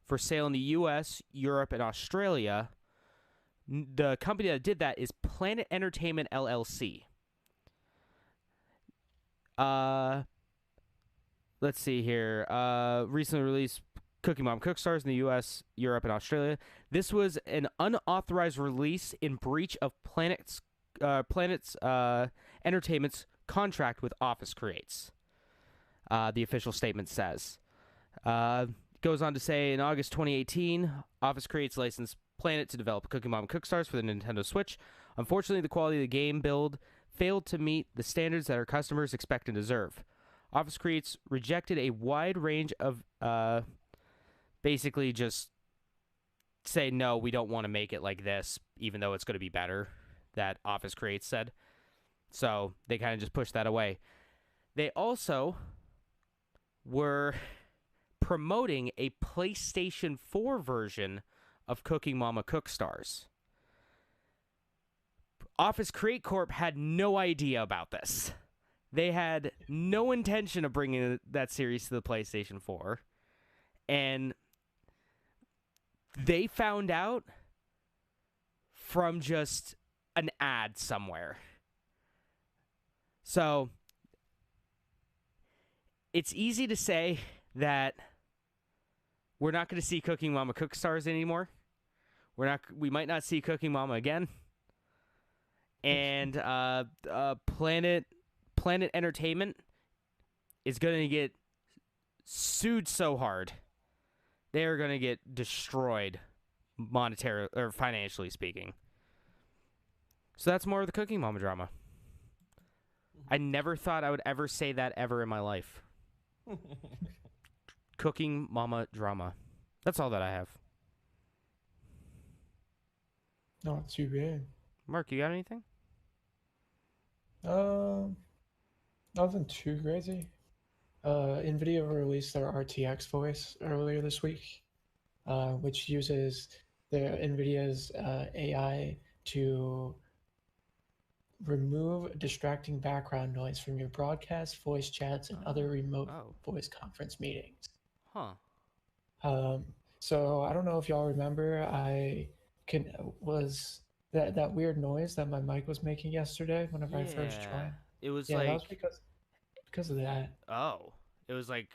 for sale in the US, Europe, and Australia. The company that did that is Planet Entertainment LLC. Uh, let's see here. Recently released Cooking Mama Cookstars in the US, Europe, and Australia. This was an unauthorized release in breach of Planet's Entertainment's contract with Office Creates. The official statement says. Goes on to say in August 2018, Office Creates licensed Planet to develop Cooking Mama Cookstars for the Nintendo Switch. Unfortunately, the quality of the game build failed to meet the standards that our customers expect and deserve. Office Creates rejected a wide range of basically just say, no, we don't want to make it like this, even though it's going to be better, that Office Creates said. So they kind of just pushed that away. They also were promoting a PlayStation 4 version of Cooking Mama Cookstars. Office Create Corp had no idea about this. They had no intention of bringing that series to the PlayStation 4. And they found out from just an ad somewhere. So it's easy to say that we're not going to see Cooking Mama Cookstars anymore. We might not see Cooking Mama again. And Planet Entertainment is going to get sued so hard. They are going to get destroyed monetary or financially speaking. So that's more of the Cooking Mama drama. I never thought I would ever say that ever in my life. Cooking Mama drama. That's all that I have. Not too bad. Mark, you got anything? Um, Nothing too crazy. NVIDIA released their RTX voice earlier this week, which uses NVIDIA's AI to remove distracting background noise from your broadcast, voice chats, and other remote Oh. voice conference meetings. Huh. Um, so I don't know if y'all remember, was that weird noise that my mic was making yesterday whenever I first Yeah. joined. It was Yeah, that like, was because of that. oh. It was like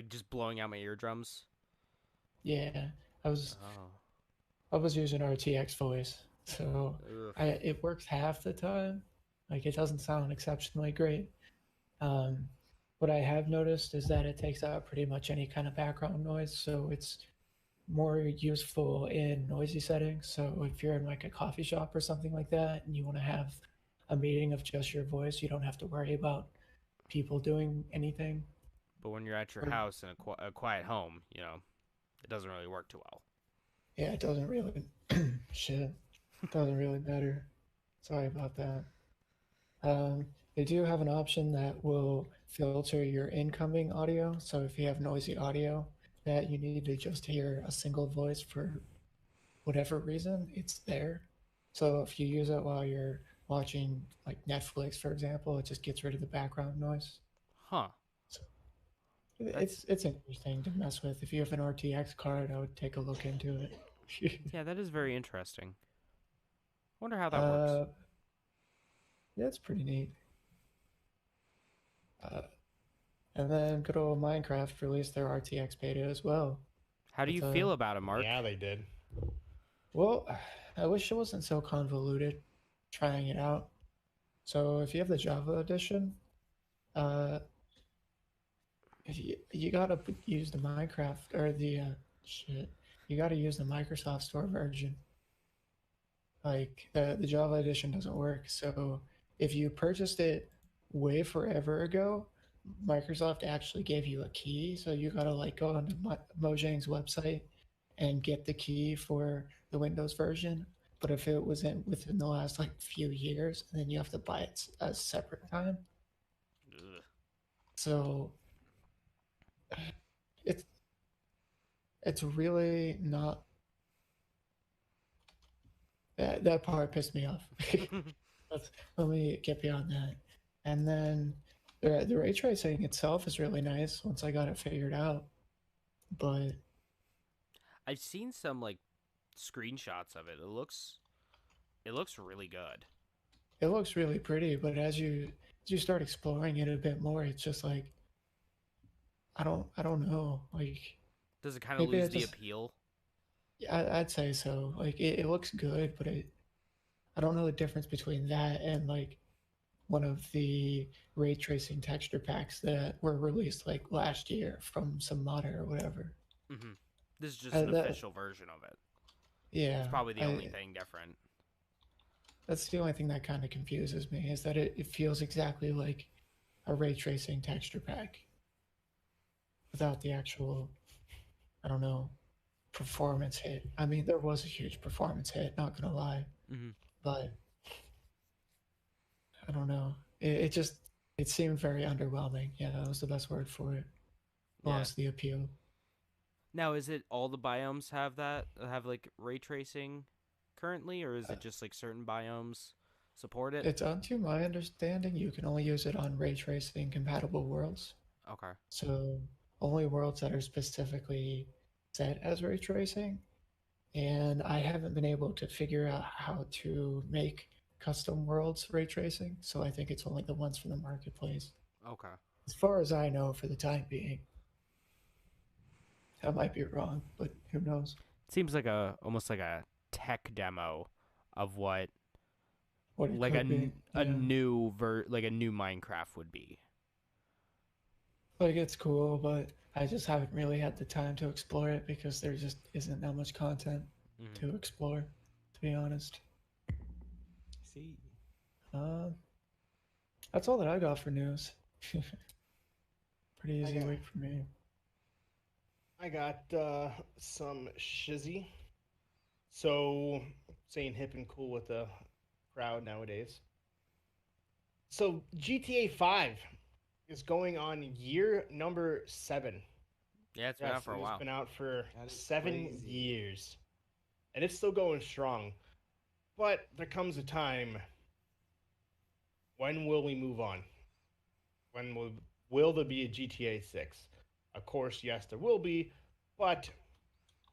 just blowing out my eardrums. Yeah, I was Oh. I was using RTX voice, so Ugh. it works half the time. Like it doesn't sound exceptionally great. Um, what I have noticed is that it takes out pretty much any kind of background noise, so it's more useful in noisy settings. So if you're in like a coffee shop or something like that, and you want to have a meeting of just your voice, you don't have to worry about people doing anything. But when you're at your Or house in a quiet home, it doesn't really work too well. yeah, it doesn't really shit. Doesn't really matter. Sorry about that. They do have an option that will filter your incoming audio. So if you have noisy audio that you need to just hear a single voice for whatever reason, it's there. So if you use it while you're watching like Netflix, for example, it just gets rid of the background noise. Huh. So That's it's interesting to mess with. If you have an RTX card, I would take a look into it. yeah, that is very interesting. Wonder how that works. uh, yeah, it's pretty neat. Uh, and then good old Minecraft released their RTX beta as well. How do With you a feel about it, Mark? Yeah, they did. Well, I wish it wasn't so convoluted trying it out. So if you have the Java edition, uh, if you gotta use the Minecraft or the shit, you gotta use the Microsoft Store version. Like the Java edition doesn't work. So if you purchased it way forever ago, Microsoft actually gave you a key. So you gotta like go onto Mojang's website and get the key for the Windows version. But if it was within the last like few years, then you have to buy it a separate time. Ugh. So it's it's really not that part pissed me off. Let me get beyond that. And then the ray tracing itself is really nice once I got it figured out. But I've seen some like screenshots of it. It looks really good. It looks really pretty, but as you start exploring it a bit more, it's just like I don't know. Like Does it kind of maybe I lose the just appeal? yeah, I'd say so. Like it looks good, but I don't know the difference between that and like one of the ray tracing texture packs that were released like last year from some modder or whatever. Hmm. This is just an That official version of it. It's yeah, probably the only I thing different. that's the only thing that kind of confuses me is that it feels exactly like a ray tracing texture pack without the actual I don't know performance hit. I mean, there was a huge performance hit, not gonna lie, Hmm. but I don't know. It just it seemed very underwhelming. Yeah, that was the best word for it. Yeah. Lost the appeal. Now, is it all the biomes have like ray tracing currently, or is Uh, it just like certain biomes support it? It's unto my understanding you can only use it on ray tracing compatible worlds. Okay. So only worlds that are specifically set as ray tracing. And I haven't been able to figure out how to make custom worlds ray tracing. So I think it's only the ones from the marketplace. Okay. As far as I know for the time being. I might be wrong, but who knows Seems like a almost like a tech demo of what what it like could be. a Yeah. like a new Minecraft would be. Like it's cool, but I just haven't really had the time to explore it because there just isn't that much content Hmm. to explore, to be honest. See. Uh, that's all that I got for news. Pretty I easy got week for me. I got some shizzy. So saying hip and cool with the crowd nowadays. So GTA 5 is going on year number 7. Yeah, it's been Yes, out for a it has while. been out for That is 7 crazy. years. And it's still going strong. But there comes a time, when will we move on? When will there be a GTA 6? Of course, yes, there will be, but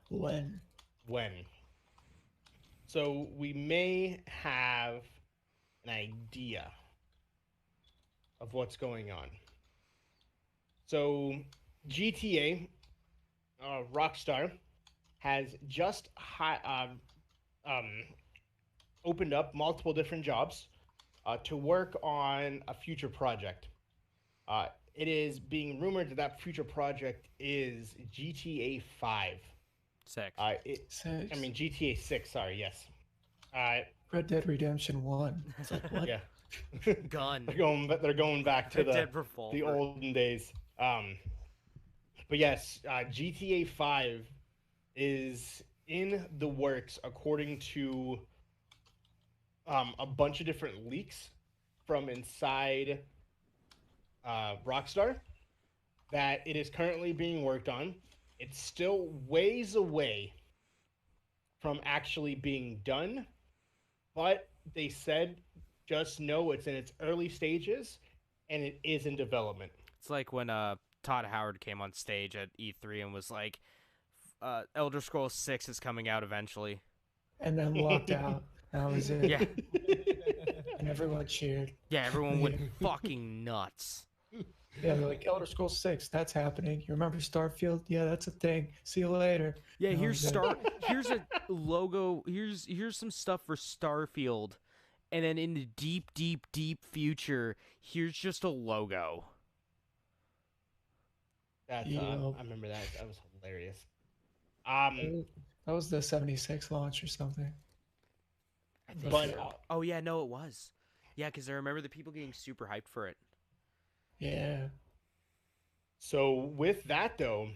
When? when? So we may have an idea of what's going on. So GTA, Rockstar, has just opened up multiple different jobs to work on a future project. It is being rumored that that future project is GTA 5. Six. I Six. mean GTA 6. Sorry, yes. Uh, Red Dead Redemption 1. It's like, what? yeah. Gun. They're going back to Red Dead Revolver. the olden days. But yes, GTA 5 is in the works according to a bunch of different leaks from inside Rockstar that it is currently being worked on. It's still ways away from actually being done, but they said just know it's in its early stages and it is in development. It's like when Todd Howard came on stage at E3 and was like, Elder Scrolls 6 is coming out eventually. And then locked out. That was it. Yeah. And everyone cheered. Yeah, everyone went fucking nuts. Yeah, they're like Elder Scrolls 6, that's happening. You remember Starfield? Yeah, that's a thing. See you later. Yeah, That here's was it. here's a logo. Here's some stuff for Starfield. And then in the deep, deep, deep future, here's just a logo. That's Yo. I remember that. That was hilarious. That was the 76 launch or something. I think But so. Oh yeah, no, it was. Yeah, because I remember the people getting super hyped for it. Yeah. so with that though,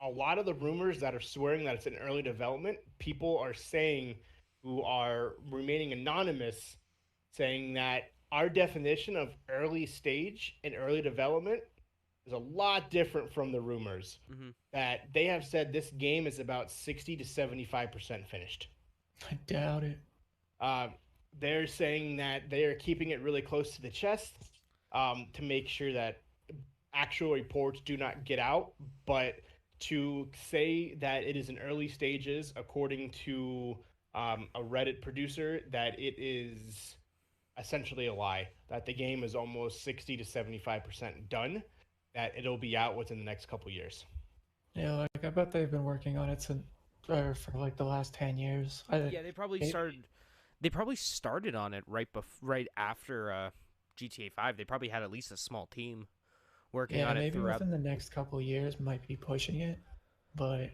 a lot of the rumors that are swearing that it's in early development, people are saying who are remaining anonymous, saying that our definition of early stage and early development is a lot different from the rumors. Mm-hmm. That they have said this game is about 60 to 75% finished. I doubt it. They're saying that they are keeping it really close to the chest to make sure that actual reports do not get out, but to say that it is in early stages, according to a Reddit producer, that it is essentially a lie. That the game is almost 60 to 75% done. That it'll be out within the next couple years. Yeah, like I bet they've been working on it since for like the last 10 years. Yeah, they probably Maybe. started. They probably started on it right after GTA 5. They probably had at least a small team working Yeah, on it maybe throughout. within the next couple years might be pushing it, but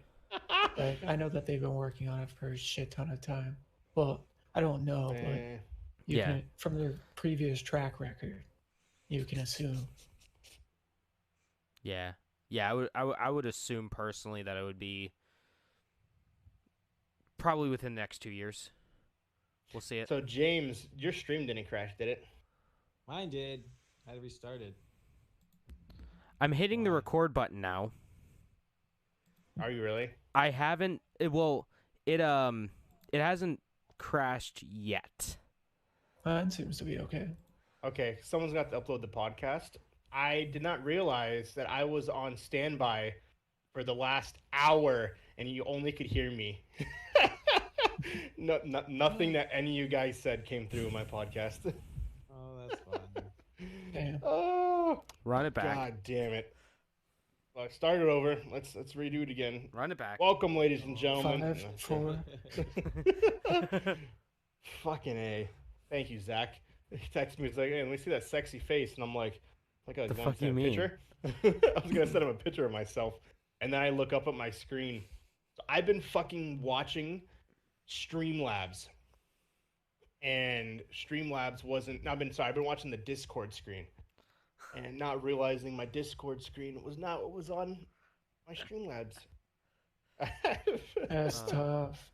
like I know that they've been working on it for a shit ton of time. Well, I don't know, but Eh, you Yeah. can from their previous track record, you can assume. Yeah, I would assume personally that it would be probably within the next 2 years. We'll see it. So James, your stream didn't crash, did it? Mine did. I had to restart it. I'm hitting the Why? record button now. Are you really? I haven't. It hasn't crashed yet. Mine seems to be okay. Okay, someone's got to upload the podcast. I did not realize that I was on standby for the last hour and you only could hear me. Nothing that any of you guys said came through in my podcast. Oh, that's fun. Damn. Oh, Run it back. God damn it. Well, start it over. Let's redo it again. Run it back. Welcome, ladies and gentlemen. 5, 4. Fucking A. Thank you, Zach. He texted me. He's like, hey, let me see that sexy face. And I'm like I was The going to fuck send you a mean? picture. I was going to send him a picture of myself. And then I look up at my screen. So I've been fucking watching Streamlabs. And Streamlabs wasn't. I've been watching the Discord screen. And not realizing my Discord screen was not what was on my Streamlabs. That's tough.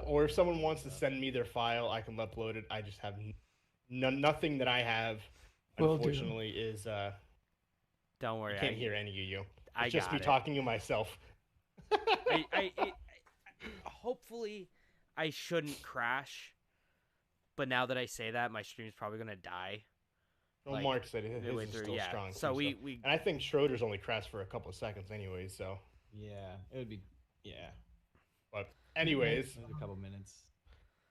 Or if someone wants to send me their file, I can upload it. I just have nothing that I have. Will do. Unfortunately, is Don't worry. I can't hear any of you. I It's just got me it. talking to myself. Hopefully, I shouldn't crash. But now that I say that, my stream's probably gonna die. Well, Like, Mark said his midway is through, still yeah. strong. So too, we and I think Schroeder's only crashed for a couple of seconds, anyways. So, Yeah, it would be. Yeah, but anyways, maybe a couple minutes.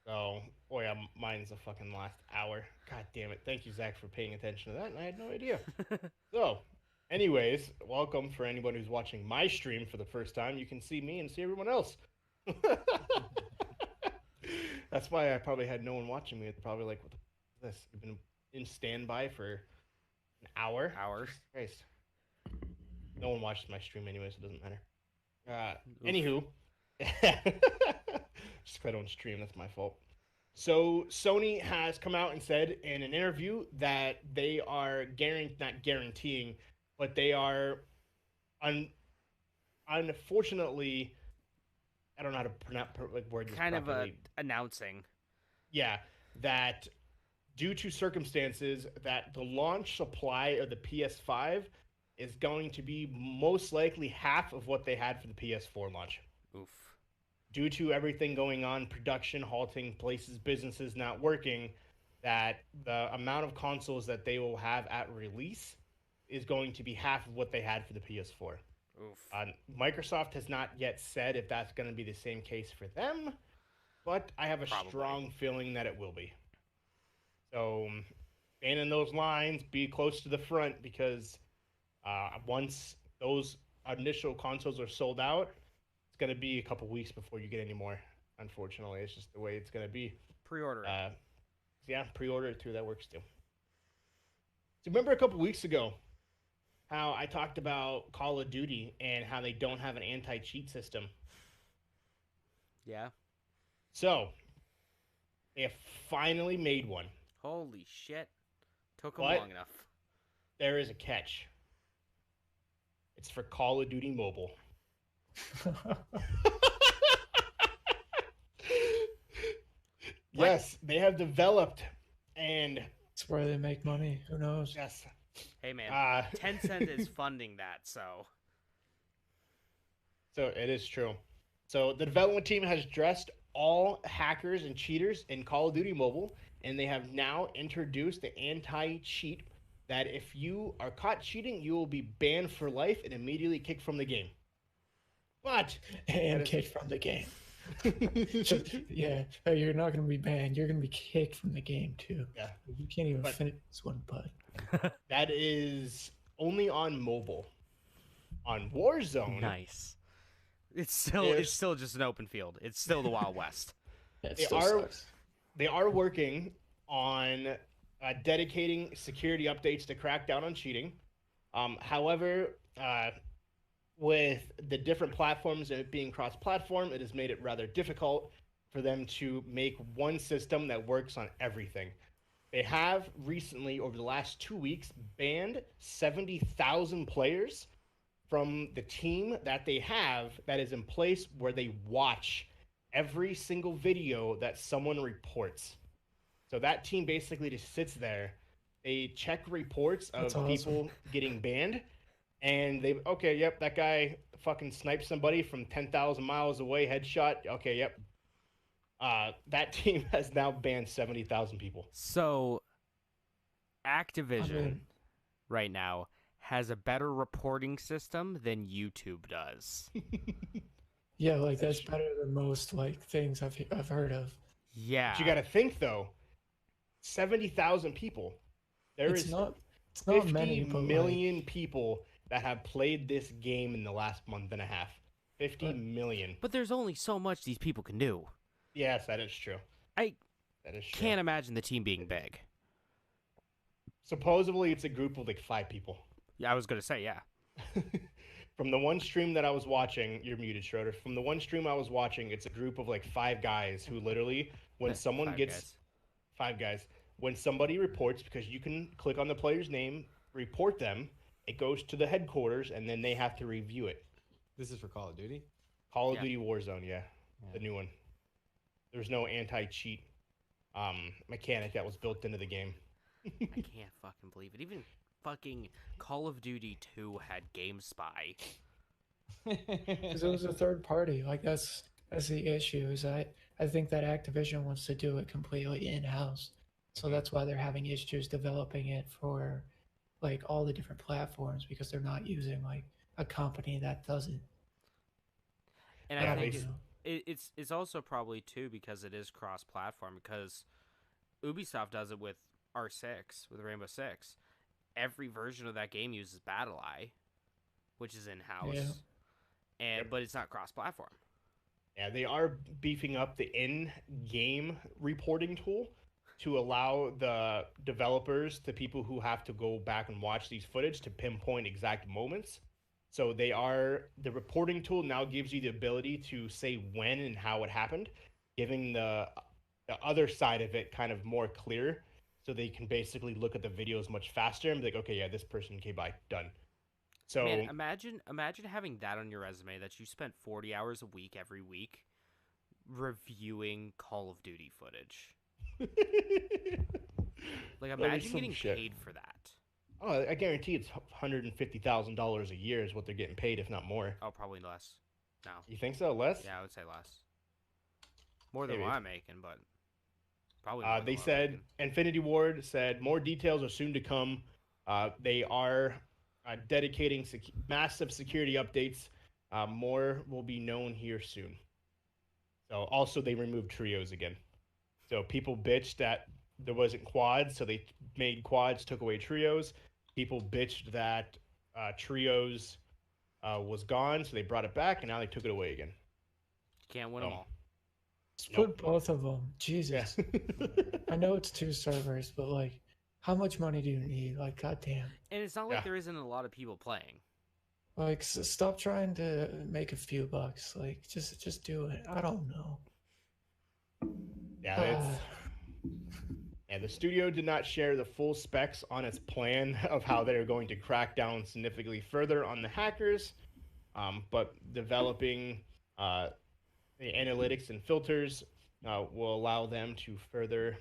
so yeah, mine's the fucking last hour. God damn it! Thank you, Zach, for paying attention to that. And I had no idea. So, anyways, welcome for anyone who's watching my stream for the first time. You can see me and see everyone else. That's why I probably had no one watching me. It's probably like, what the f- is this? You've been in standby for an hour? Hours. Christ. No one watches my stream anyway, so it doesn't matter. Anywho. Just 'cause I don't stream, that's my fault. So Sony has come out and said in an interview that they are not guaranteeing, but they are unfortunately, I don't know how to pronounce word this Kind of properly. announcing. Yeah, that due to circumstances, that the launch supply of the PS5 is going to be most likely half of what they had for the PS4 launch. Oof. Due to everything going on, production halting, places, businesses not working, that the amount of consoles that they will have at release is going to be half of what they had for the PS4. Oof. Microsoft has not yet said if that's going to be the same case for them, but I have a Probably. strong feeling that it will be. So, staying in those lines, be close to the front, because once those initial consoles are sold out, it's going to be a couple weeks before you get any more. Unfortunately, it's just the way it's going to be. Pre-order. it. Yeah, pre-order it too. That works too. So remember a couple weeks ago how I talked about Call of Duty and how they don't have an anti-cheat system. Yeah. So they have finally made one. Holy shit. Took them What? long enough. There is a catch. It's for Call of Duty Mobile. Yes, they have developed, and It's where they make money. Who knows? yes, Hey man, uh, Tencent is funding that, so so it is true. So the development team has dressed all hackers and cheaters in Call of Duty Mobile, and they have now introduced the anti-cheat that if you are caught cheating, you will be banned for life and immediately kicked from the game. What? and is- kicked from the game. Yeah, you're not gonna be banned. You're gonna be kicked from the game too. Yeah. You can't even But- finish this one, bud. That is only on mobile. On Warzone, Nice. It's still There's- it's still just an open field. It's still the Wild West. That They still are- sucks. they are working on dedicating security updates to crack down on cheating. However, with the different platforms and it being cross-platform, it has made it rather difficult for them to make one system that works on everything. They have recently, over the last 2 weeks, banned 70,000 players from the team that they have that is in place where they watch every single video that someone reports. So that team basically just sits there. They check reports of That's awesome. people getting banned, and they yep, that guy fucking sniped somebody from 10,000 miles away, headshot. Okay, yep. That team has now banned 70,000 people. So Activision mean- right now has a better reporting system than YouTube does. Yeah, like That's that's better than most like things I've heard of. Yeah. But you got to think though, 70,000 people. There It's is not 50 many, but million people that have played this game in the last month and a half. 50 But- million. But there's only so much these people can do. Yes, that is true. I That is true. can't imagine the team being big. Supposedly, it's a group of like 5 people. Yeah, I was gonna say, yeah. From the one stream that I was watching, you're muted, Schroeder. From the one stream I was watching, it's a group of like 5 guys who literally, when someone Five gets guys. 5 guys, when somebody reports, because you can click on the player's name, report them, it goes to the headquarters, and then they have to review it. This is for Call of Duty. Call of Yeah. Duty Warzone, yeah, the Yeah. new one. There's no anti-cheat mechanic that was built into the game. I can't fucking believe it. Even fucking Call of Duty 2 had GameSpy. because it was a third party. Like that's the issue. Is I think that Activision wants to do it completely in house, so that's why they're having issues developing it for like all the different platforms because they're not using like a company that does it. And Yeah, I think they- it's also probably too because it is cross-platform because Ubisoft does it with R6 with Rainbow Six. Every version of that game uses BattleEye, which is in house, Yeah. and but it's not cross-platform. Yeah, they are beefing up the in-game reporting tool to allow the developers, the people who have to go back and watch these footage, to pinpoint exact moments. So the reporting tool now gives you the ability to say when and how it happened, giving the other side of it kind of more clear, so they can basically look at the videos much faster and be like, okay, yeah, this person came by, done. So Man, imagine having that on your resume that you spent 40 hours a week every week reviewing Call of Duty footage. Like That'd be imagine some getting shit. paid for that. Oh, I guarantee it's $150,000 a year is what they're getting paid, if not more. Oh, probably less. No. You think so? Less? Yeah, I would say less. More than Maybe. what I'm making, but probably. More than They what I'm said making. Infinity Ward said more details are soon to come. They are dedicating massive security updates. More will be known here soon. So also they removed trios again. So people bitched that there wasn't quads, so they made quads, took away trios. People bitched that trios was gone, so they brought it back, and now they took it away again. Can't win them Oh. all. Just Nope. put both of them. Jesus. I know it's 2 servers, but like, how much money do you need? Like, goddamn. And it's not like Yeah. there isn't a lot of people playing. Like, stop trying to make a few bucks. Like, just do it. I don't know. Yeah, it's. And the studio did not share the full specs on its plan of how they're going to crack down significantly further on the hackers, but developing the analytics and filters will allow them to further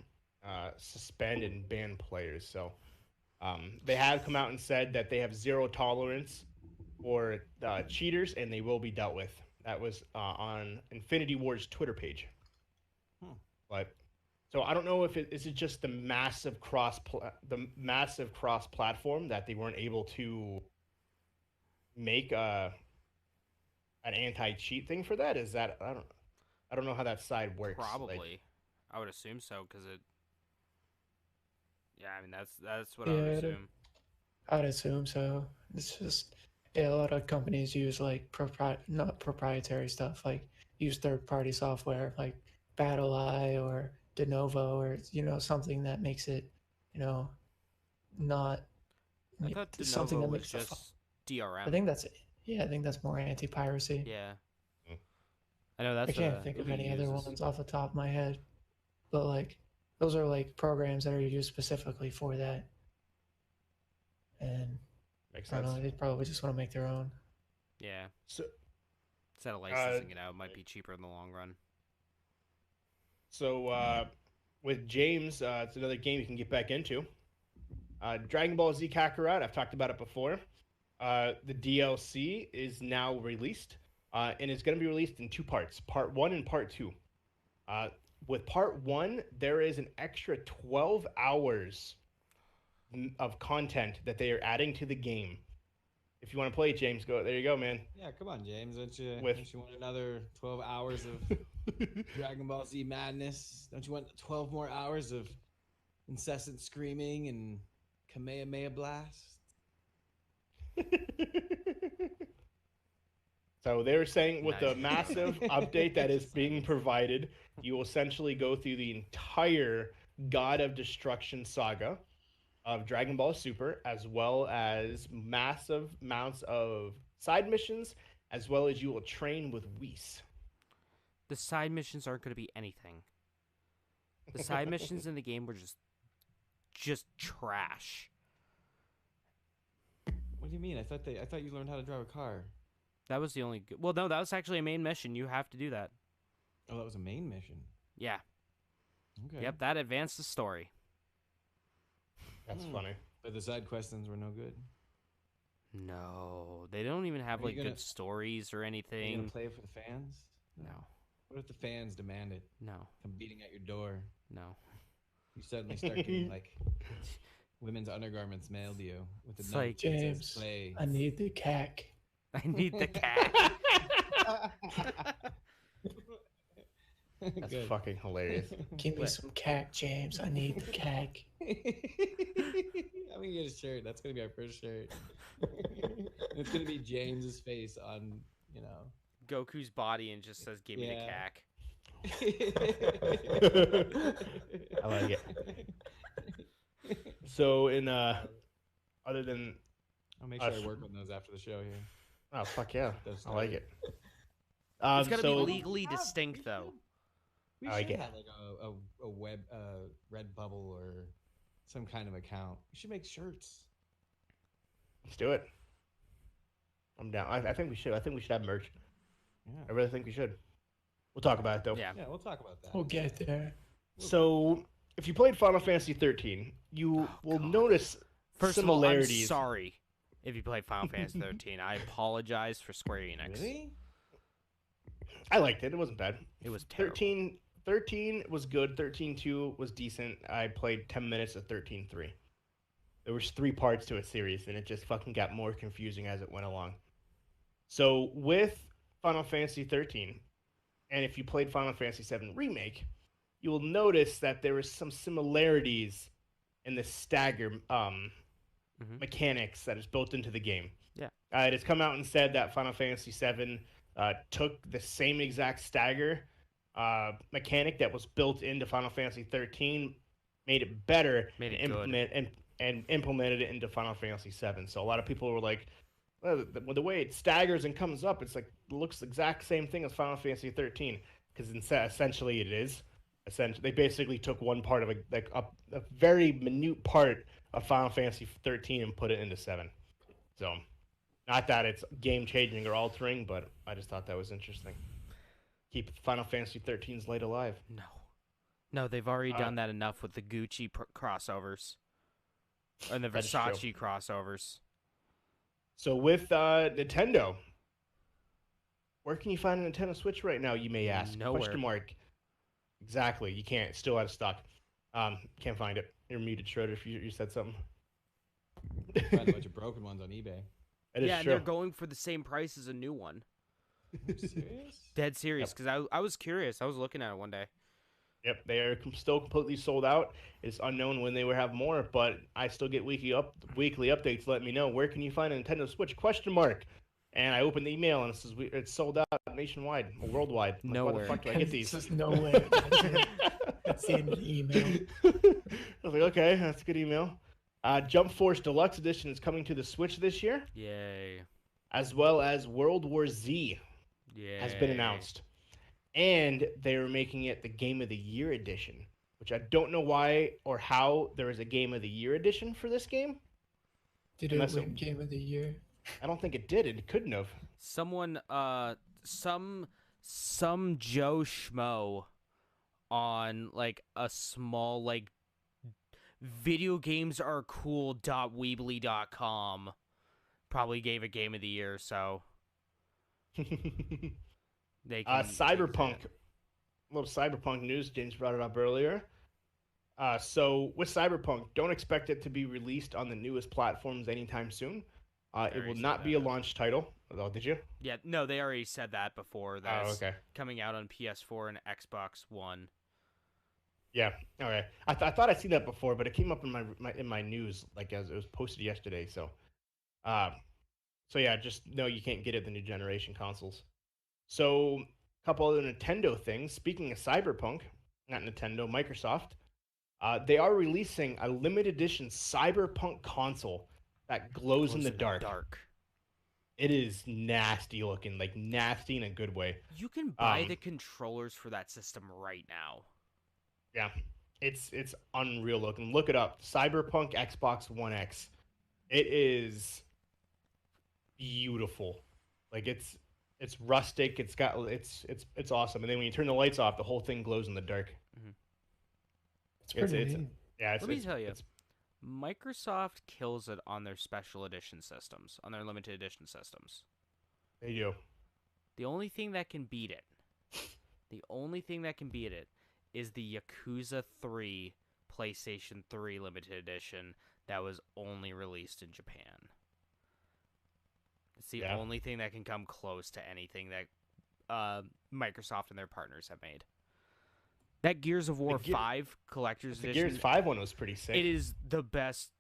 suspend and ban players. So they have come out and said that they have zero tolerance for cheaters, and they will be dealt with. That was on Infinity Ward's Twitter page. But so I don't know if is it just the massive cross platform that they weren't able to make an anti-cheat thing for that? Is that I don't know how that side works. like- Probably, I would assume so because it. Yeah, I mean that's what I Yeah, would it- assume. I'd assume so. It's just yeah, a lot of companies use like not proprietary stuff, like use third-party software like BattleEye or Denuvo or something that makes it, you know, not I thought something Denuvo that was makes the just DRM. I think that's yeah, I think that's more anti-piracy. Yeah, Mm. I know that's. I can't what think of Ruby any other uses. ones off the top of my head, but like those are like programs that are used specifically for that. And Makes I don't sense. know, they probably just want to make their own. Yeah, So, instead of licensing it out, it might be cheaper in the long run. with James, it's another game you can get back into. Dragon Ball Z Kakarot, I've talked about it before. The DLC is now released, and it's going to be released in two parts, part 1 and part 2. With part 1, there is an extra 12 hours of content that they are adding to the game. If you want to play it, James, go. There you go, man. Yeah, come on, James. Don't you With- want another 12 hours of Dragon Ball Z madness? Don't you want 12 more hours of incessant screaming and Kamehameha blast? So they were saying with the Nice. massive update that is being provided, you will essentially go through the entire God of Destruction saga of Dragon Ball Super, as well as massive amounts of side missions, as well as you will train with Whis. The side missions aren't going to be anything. The side missions in the game were just trash. What do you mean? I thought you learned how to drive a car. That was the only good. Well, no, that was actually a main mission. You have to do that. Oh, that was a main mission. Yeah. Okay. Yep, that advanced the story. That's Hmm. funny. But the side questions were no good. No, they don't even have Are you like gonna- good stories or Are you anything. gonna play it for the fans? No, What if the fans demand it? no, Come beating at your door. no. You suddenly start getting like women's undergarments mailed to you with the It's note like, that says James, play. I need the CAC. I need the cat. That's Good. fucking hilarious. Give me some CAC, James. I need the CAC. I'm gonna get a shirt. That's gonna be our first shirt. It's gonna be James's face on, Goku's body and just says, "Give me Yeah. the cack." I like it. So other than I'll make sure Us. I work on those after the show here. oh fuck yeah, Those I like it. It's got to so- be legally distinct, though. We I like should it. have like a web Redbubble or some kind of account. We should make shirts. Let's do it. I'm down. I think we should. I think we should have merch. Yeah. I really think we should. We'll talk about it though. Yeah. Yeah, we'll talk about that. We'll get there. So, if you played Final Fantasy 13, you will God. notice First of all, I'm similarities. sorry if you played Final Fantasy 13. I apologize for Square Enix. Really? I liked it. It wasn't bad. It was terrible. 13 was good. 13.2 was decent. I played 10 minutes of 13.3. There was 3 parts to a series, and it just fucking got more confusing as it went along. So with Final Fantasy 13, and if you played Final Fantasy 7 Remake, you will notice that there is some similarities in the stagger mechanics that is built into the game. Yeah. It has come out and said that Final Fantasy 7 took the same exact stagger mechanic that was built into Final Fantasy 13, made it better, Made it and implemented it into Final Fantasy 7. So a lot of people were like, well, the way it staggers and comes up, it's like looks the exact same thing as Final Fantasy 13, because essentially it is. Essentially, they basically took one part of a very minute part of Final Fantasy 13 and put it into 7. So, not that it's game changing or altering, but I just thought that was interesting. Keep Final Fantasy 13's light alive. No, they've already Uh, done that enough with the Gucci crossovers and the That's true. Versace crossovers. So with Nintendo, where can you find a Nintendo Switch right now? You may ask. Nowhere. Question mark. Exactly. You can't. Still out of stock. Can't find it. You're muted, Schroeder. If you said something. Find a bunch of broken ones on eBay. It is Yeah, and true. they're going for the same price as a new one. Serious? Dead serious, Yep. because I was curious. I was looking at it one day. Yep, they are still completely sold out. It's unknown when they will have more, but I still get weekly updates letting me know where can you find a Nintendo Switch ? And I open the email and it says it's sold out nationwide, or worldwide. Like, why Nowhere. the fuck do I get It's these? just no way. That's the end of the email. I was like, okay, that's a good email. Jump Force Deluxe Edition is coming to the Switch this year, Yay. as well as World War Z Yay. has been announced. And they're making it the Game of the Year edition, which I don't know why or how there is a Game of the Year edition for this game. Did Unless it it- win Game of the Year? I don't think it did. It couldn't have. Someone, some Joe Schmo on like a small like videogamesarecool.weebly.com probably gave a Game of the Year, so they can Cyberpunk. A little Cyberpunk news. James brought it up earlier. So with Cyberpunk, don't expect it to be released on the newest platforms anytime soon. It Already will said not be a that. launch title. Oh, did you? Yeah, no, they already said that before. That Oh, it's okay. coming out on PS4 and Xbox One. Yeah. Okay. I thought I'd seen that before, but it came up in my news like as it was posted yesterday. So yeah, just know you can't get it the new generation consoles. So a couple other Nintendo things. Speaking of Cyberpunk, not Nintendo, Microsoft, they are releasing a limited edition Cyberpunk console that glows in the dark. It is nasty looking, like nasty in a good way. You can buy Um, the controllers for that system right now. Yeah, it's unreal looking. Look it up. Cyberpunk Xbox One X. It is beautiful. Like it's rustic. It's awesome. And then when you turn the lights off, the whole thing glows in the dark. It's pretty it's- neat. Yeah, Let me tell you, Microsoft kills it on their special edition systems, on their limited edition systems. they do. The only thing that can beat it, is the Yakuza 3 PlayStation 3 limited edition that was only released in Japan. It's the Yeah. only thing that can come close to anything that Microsoft and their partners have made. That Gears of War 5 collector's The edition, Gears 5 one was pretty sick. it is the best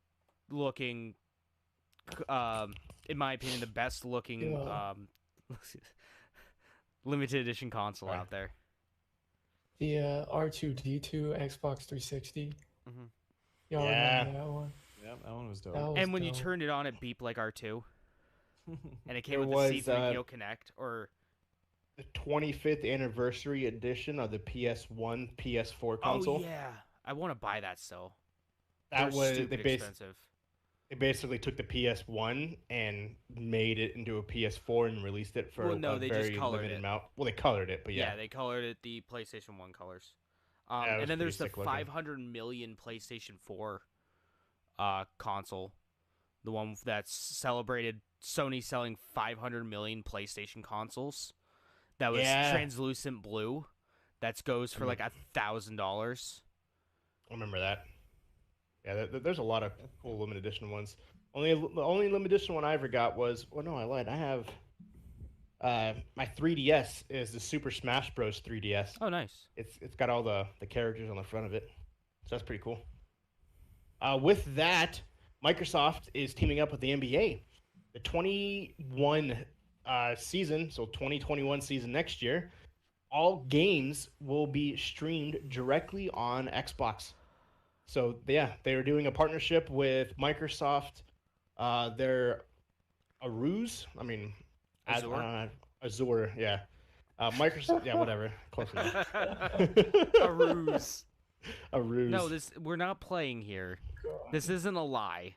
looking, in my opinion, the best looking Yeah. limited edition console Right. out there. The R2D2 Xbox 360. Mhm. Y'all Yeah. remember that one? Yep, that one was dope. That was And when you dope. turned it on, it beeped like R2, and it came There with was, the C3PO Connect. Or The 25th anniversary edition of the PS1, PS4 console. oh yeah, I want to buy that still. That They're was stupid expensive. they basically took the PS1 and made it into a PS4 and released it for Well, no, a they just very colored limited it. amount. Well, they colored it, but Yeah. yeah. They colored it the PlayStation 1 colors. Yeah, it was And then there's the pretty sick looking. 500 million PlayStation 4 console. The one that's celebrated Sony selling 500 million PlayStation consoles. That was Yeah. translucent blue. That goes for like $1,000. I remember that. Yeah, there's a lot of cool limited edition ones. The only limited edition one I ever got was no, I lied. I have my 3DS is the Super Smash Bros. 3DS. Oh, nice. It's got all the characters on the front of it, so that's pretty cool. With that, Microsoft is teaming up with the NBA. The 21 season, so 2021 season next year, all games will be streamed directly on Xbox. So yeah, they are doing a partnership with Microsoft. They're Aruz. I mean, Azure. Yeah. Microsoft. Yeah, whatever. Close enough. A ruse. A ruse. No, we're not playing here. This isn't a lie.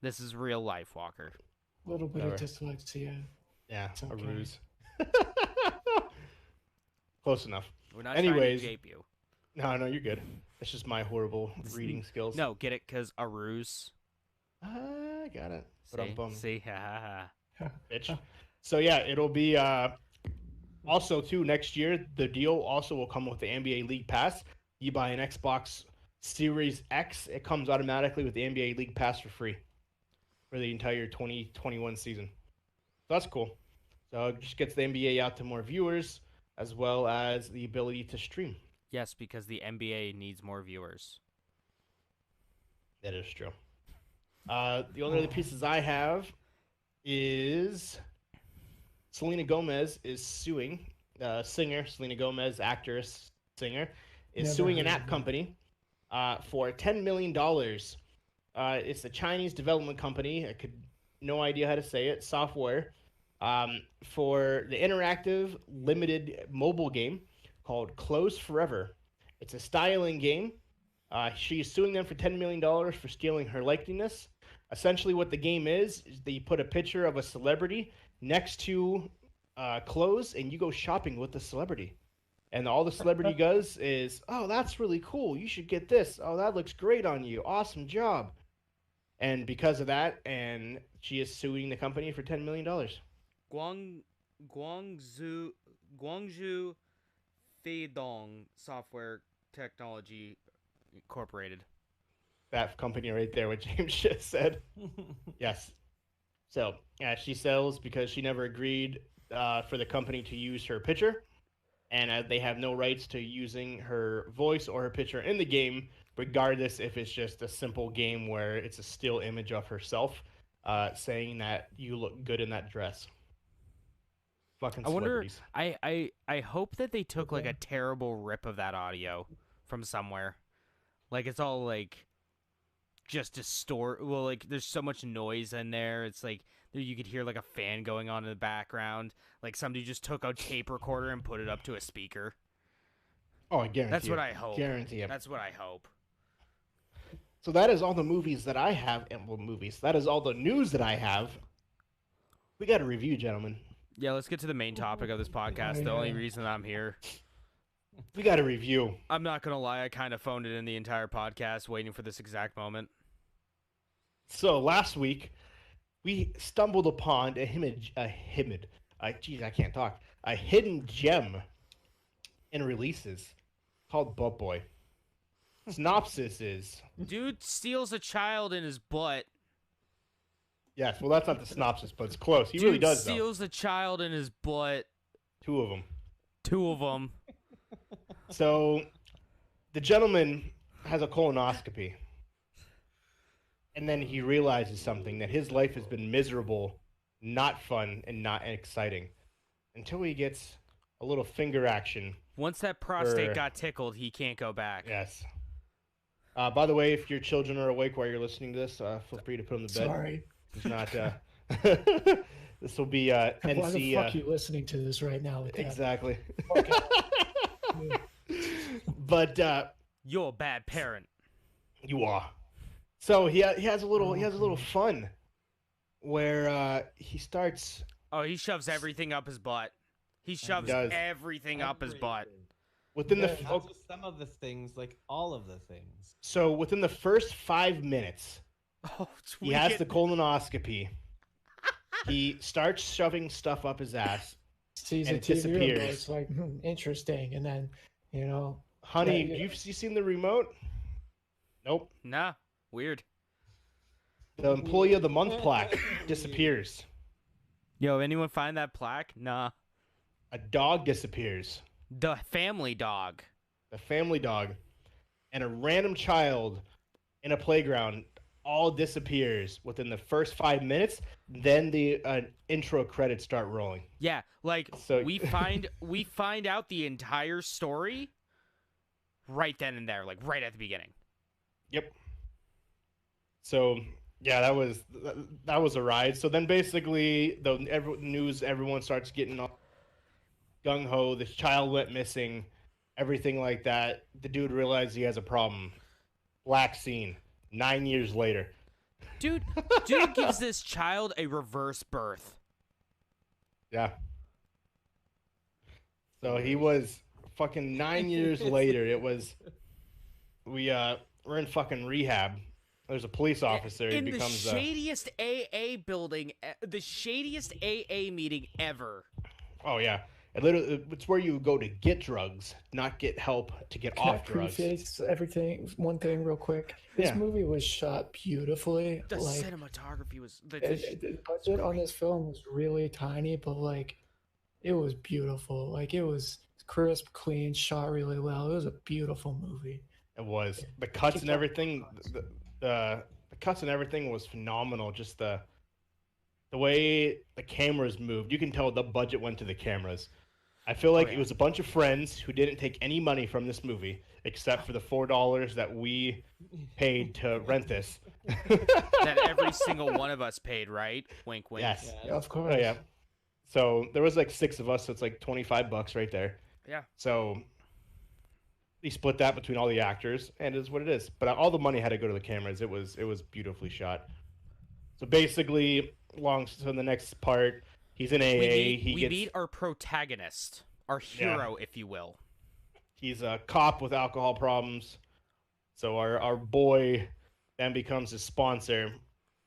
This is real life, Walker. A little bit of Whatever. dyslexia. Yeah, It's a okay. ruse. Close enough. We're not Anyways. trying to jape you. No, you're good. It's just my horrible reading skills. No, get it? Because a ruse. I got it. But See? I'm bummed, See? Ha, ha, ha. bitch. So yeah, it'll be also too next year. The deal also will come with the NBA League Pass. You buy an Xbox Series X, it comes automatically with the NBA League Pass for free for the entire 2021 season. So that's cool. So it just gets the NBA out to more viewers, as well as the ability to stream. Yes, because the NBA needs more viewers. That is true. The only other pieces I have is Selena Gomez is suing, singer, Selena Gomez, actress, singer, is Never suing an heard app of company for $10 million. It's a Chinese development company. I could no idea how to say it. Software for the interactive limited mobile game called Close Forever. It's a styling game. She's suing them for $10 million for stealing her likeness. Essentially, what the game is that you put a picture of a celebrity next to clothes, and you go shopping with the celebrity. And all the celebrity does is, oh, that's really cool. You should get this. Oh, that looks great on you. Awesome job. And because of that, and she is suing the company for $10 million. Guangzhou Feidong Software Technology Incorporated. That company right there, what James just said. Yes. So, yeah, she sells because she never agreed for the company to use her picture. And they have no rights to using her voice or her picture in the game, regardless if it's just a simple game where it's a still image of herself saying that you look good in that dress. Fucking I wonder. celebrities. I hope that they took like Okay. a terrible rip of that audio from somewhere. Like it's all like just distort. Well, like there's so much noise in there. It's like you could hear like a fan going on in the background. Like somebody just took a tape recorder and put it up to a speaker. Oh, I guarantee That's it. what I hope. Guarantee it. That's what I hope. So that is all the movies that I have, and well, movies. That is all the news that I have. We got a review, gentlemen. Yeah, let's get to the main topic of this podcast. The only reason I'm here. We got a review. I'm not gonna lie, I kind of phoned it in the entire podcast, waiting for this exact moment. So last week, we stumbled upon a hidden gem in releases called Butt Boy. Synopsis is Dude steals a child in his butt. yes. Well, that's not the synopsis, but it's close. He Dude really does though. steals a child in his butt. Two of them. Two of them. So, the gentleman has a colonoscopy. And then he realizes something, that his life has been miserable, not fun, and not exciting. Until he gets a little finger action. Once that prostate Or- got tickled, he can't go back. Yes. By the way, if your children are awake while you're listening to this, feel free to put them to bed. Sorry. It's not... this will be Why the NC... fuck are you listening to this right now with that? Exactly. Okay. But... You're a bad parent. You are. So he has a little fun where he starts. Oh, he shoves everything up his butt. He shoves does. everything up his butt. Within the Yeah. Not just some of the things, like all of the things. so within the first 5 minutes, Oh, he has the colonoscopy. He starts shoving stuff up his ass. Sees And a it TV remote, disappears. it's like interesting, and then Honey, Yeah, yeah. you seen the remote? Nope. Nah, weird. The Employee of the Month plaque disappears. Yo, anyone find that plaque? Nah. A dog disappears. The family dog. The family dog, and a random child in a playground all disappears within the first 5 minutes. Then the intro credits start rolling. Yeah, like So- we find out the entire story right then and there, like right at the beginning. Yep. So yeah, that was a ride. So then basically the news, everyone starts getting all gung ho. This child went missing, everything like that. The dude realized he has a problem. Black scene. 9 years later. Dude gives this child a reverse birth. Yeah. So he was fucking 9 years later. It was we're in fucking rehab. There's a police officer. He In the becomes shadiest AA building, the shadiest AA meeting ever. oh yeah. It's where you go to get drugs, not get help to get Can I off drugs. preface everything? One thing, real quick. This Yeah. movie was shot beautifully. The like cinematography was the budget on this film was really tiny, but like it was beautiful. Like it was crisp, clean, shot really well. It was a beautiful movie. It was Yeah. the cuts Kicked and out everything. cuts. The cuts and everything was phenomenal. Just the way the cameras moved, you can tell the budget went to the cameras. I feel like yeah. it was a bunch of friends who didn't take any money from this movie except for the $4 that we paid to rent this. That every single one of us paid, right? Wink, wink. Yes. Yeah, of course. Oh yeah. So there was like 6 of us, so it's like $25 right there. Yeah. So we split that between all the actors, and it is what it is. But all the money had to go to the cameras. It was beautifully shot. So basically, so the next part, he's in AA. We meet our protagonist, our hero, if you will. He's a cop with alcohol problems. So our boy then becomes his sponsor.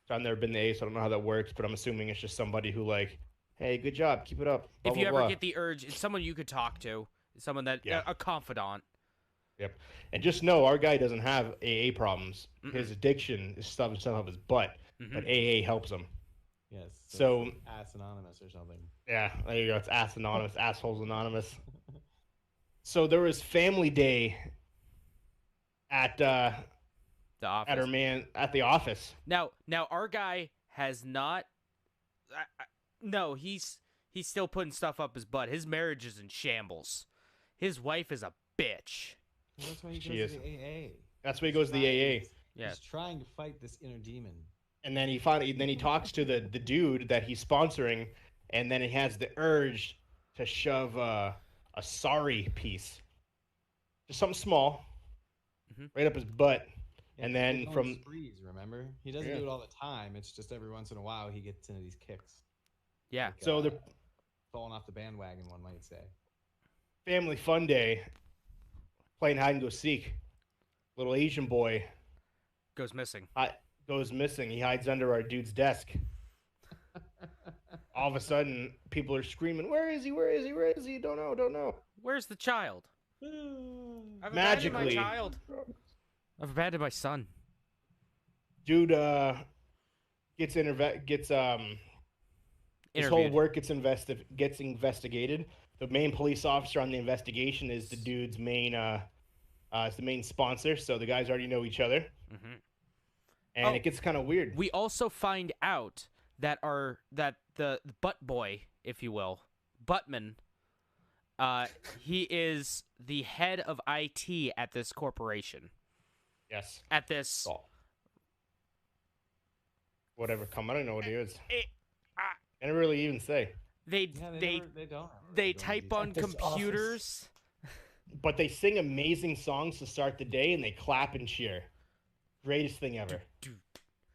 So I've never been to AA, so I don't know how that works, but I'm assuming it's just somebody who like, hey, good job, keep it up. Blah, If you blah, ever blah. get the urge, it's someone you could talk to, someone that Yeah. a confidant. Yep. And just know our guy doesn't have AA problems. Mm-mm. His addiction is stuff himself up his butt, but AA helps him. Yes. So- Ass Anonymous or something. Yeah, there you go. It's Ass Anonymous, Assholes Anonymous. So there was family day at The office. at the office. Now our guy has not. No, he's still putting stuff up his butt. His marriage is in shambles. His wife is a bitch. Well, that's why he She goes is. to the AA. That's why he goes to the AA. Yeah. He's trying to fight this inner demon. And then he talks to the dude that he's sponsoring, and then he has the urge to shove a sorry piece, just something small, Mhm. right up his butt. Yeah, And he then goes on from- sprees, remember? He doesn't Yeah. do it all the time. It's just every once in a while he gets into these kicks. Yeah. Like, So the falling off the bandwagon, one might say. family fun day, playing hide and go seek. Little Asian boy Goes missing. goes missing. He hides under our dude's desk. All of a sudden, people are screaming, "Where is he? Where is he? Where is he? Don't know, don't know." Where's the child? I've abandoned my Magically. child. I've abandoned my son. Dude gets his whole Interviewed. work gets investigated. The main police officer on the investigation is the dude's main is the main sponsor, so the guys already know each other, Mhm. and Oh. it gets kind of weird. We also find out that the butt boy, if you will, Buttman, he is the head of IT at this corporation. Yes. At this, Oh. Whatever come, I don't know what it is. ah. I didn't really even say. they Yeah, they they don't. they type on At this computers. But they sing amazing songs to start the day, and they clap and cheer. Greatest thing ever.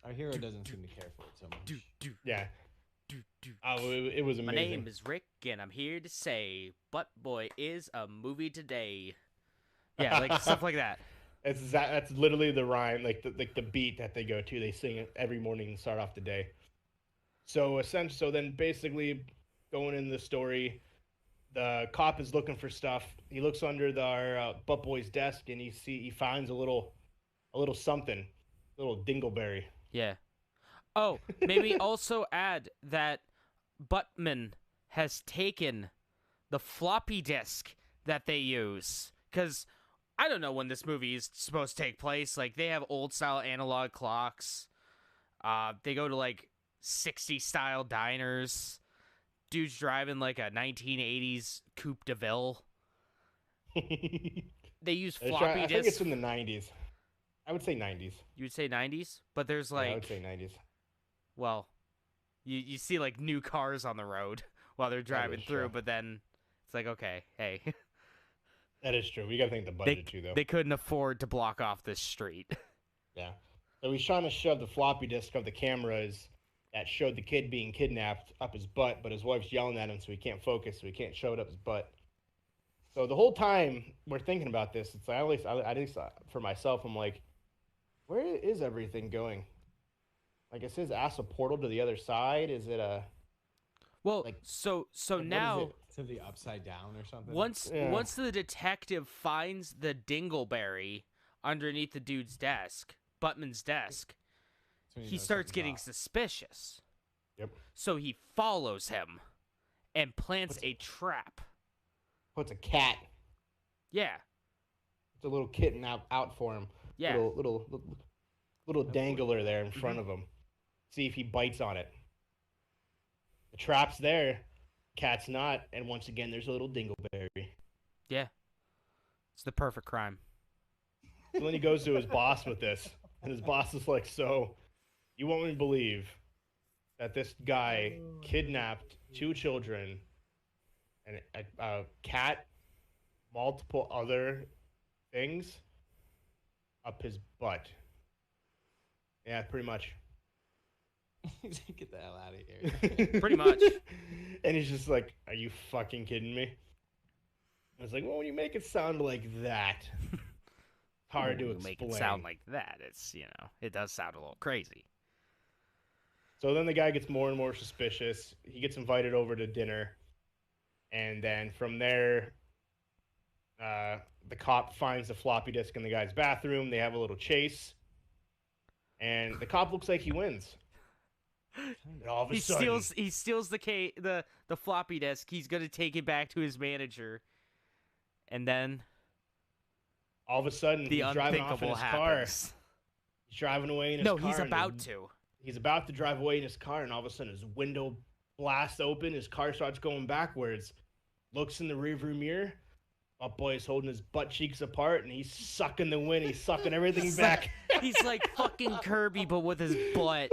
Our hero doesn't seem to care for it so much. Yeah. Do. Oh, it was My amazing. name is Rick, and I'm here to say, Butt Boy is a movie today. Yeah, like stuff like that. That's literally the rhyme, like the beat that they go to. They sing it every morning to start off the day. So then basically, going into the story, the cop is looking for stuff. He looks under our butt boy's desk, and he finds a little something, a little dingleberry. Yeah. Oh, maybe also add that Buttman has taken the floppy disk that they use. Because I don't know when this movie is supposed to take place. Like, they have old style analog clocks. They go to, like, 60 style diners. Dude's driving, like, a 1980s Coupe de Ville. They use I floppy think disks. it's in the 90s. I would say 90s. You would say 90s? But there's, Yeah, I would like... say 90s. Well, you see like new cars on the road while they're driving is through, true. but then it's like, okay, hey, That is true. We gotta think the budget too, though. they couldn't afford to block off this street. Yeah. So he's trying to shove the floppy disk of the cameras that showed the kid being kidnapped up his butt, but his wife's yelling at him, so he can't focus, so he can't show it up his butt. So the whole time we're thinking about this, it's at least for myself, I'm like, where is everything going? Like, it says ask a portal to the other side. Is it a Well, Like, so what is now it? To the upside down or something. once Yeah. once the detective finds the dingleberry underneath the dude's desk, Buttman's desk, That's when you he know starts getting something's suspicious. Yep. So he follows him, and plants a trap. Puts a cat. Yeah. It's a little kitten out for him. Yeah. Little dangler there in front of him. See if he bites on it. The trap's there. Cat's not. And once again, there's a little dingleberry. Yeah. It's the perfect crime. So then he goes to his boss with this. And his boss is like, so you won't even believe that this guy kidnapped 2 children and a cat, multiple other things up his butt. Yeah, pretty much. Get the hell out of here. Pretty much. And he's just like, are you fucking kidding me? I was like, well, when you make it sound like that, hard to explain. Make it sound like that. It's, it does sound a little crazy. So then the guy gets more and more suspicious. He gets invited over to dinner. And then from there, the cop finds the floppy disk in the guy's bathroom. They have a little chase. And the cop looks like he wins. And all of a sudden, He steals the floppy disk. He's going to take it back to his manager. And then all of a sudden, the he's driving off in unthinkable his car. happens. He's driving away in his No, car. he's about to. He's about to drive away in his car, and all of a sudden his window blasts open. His car starts going backwards. Looks in the rearview mirror. My boy is holding his butt cheeks apart, and he's sucking the wind. He's sucking everything back. He's like fucking Kirby, but with his butt.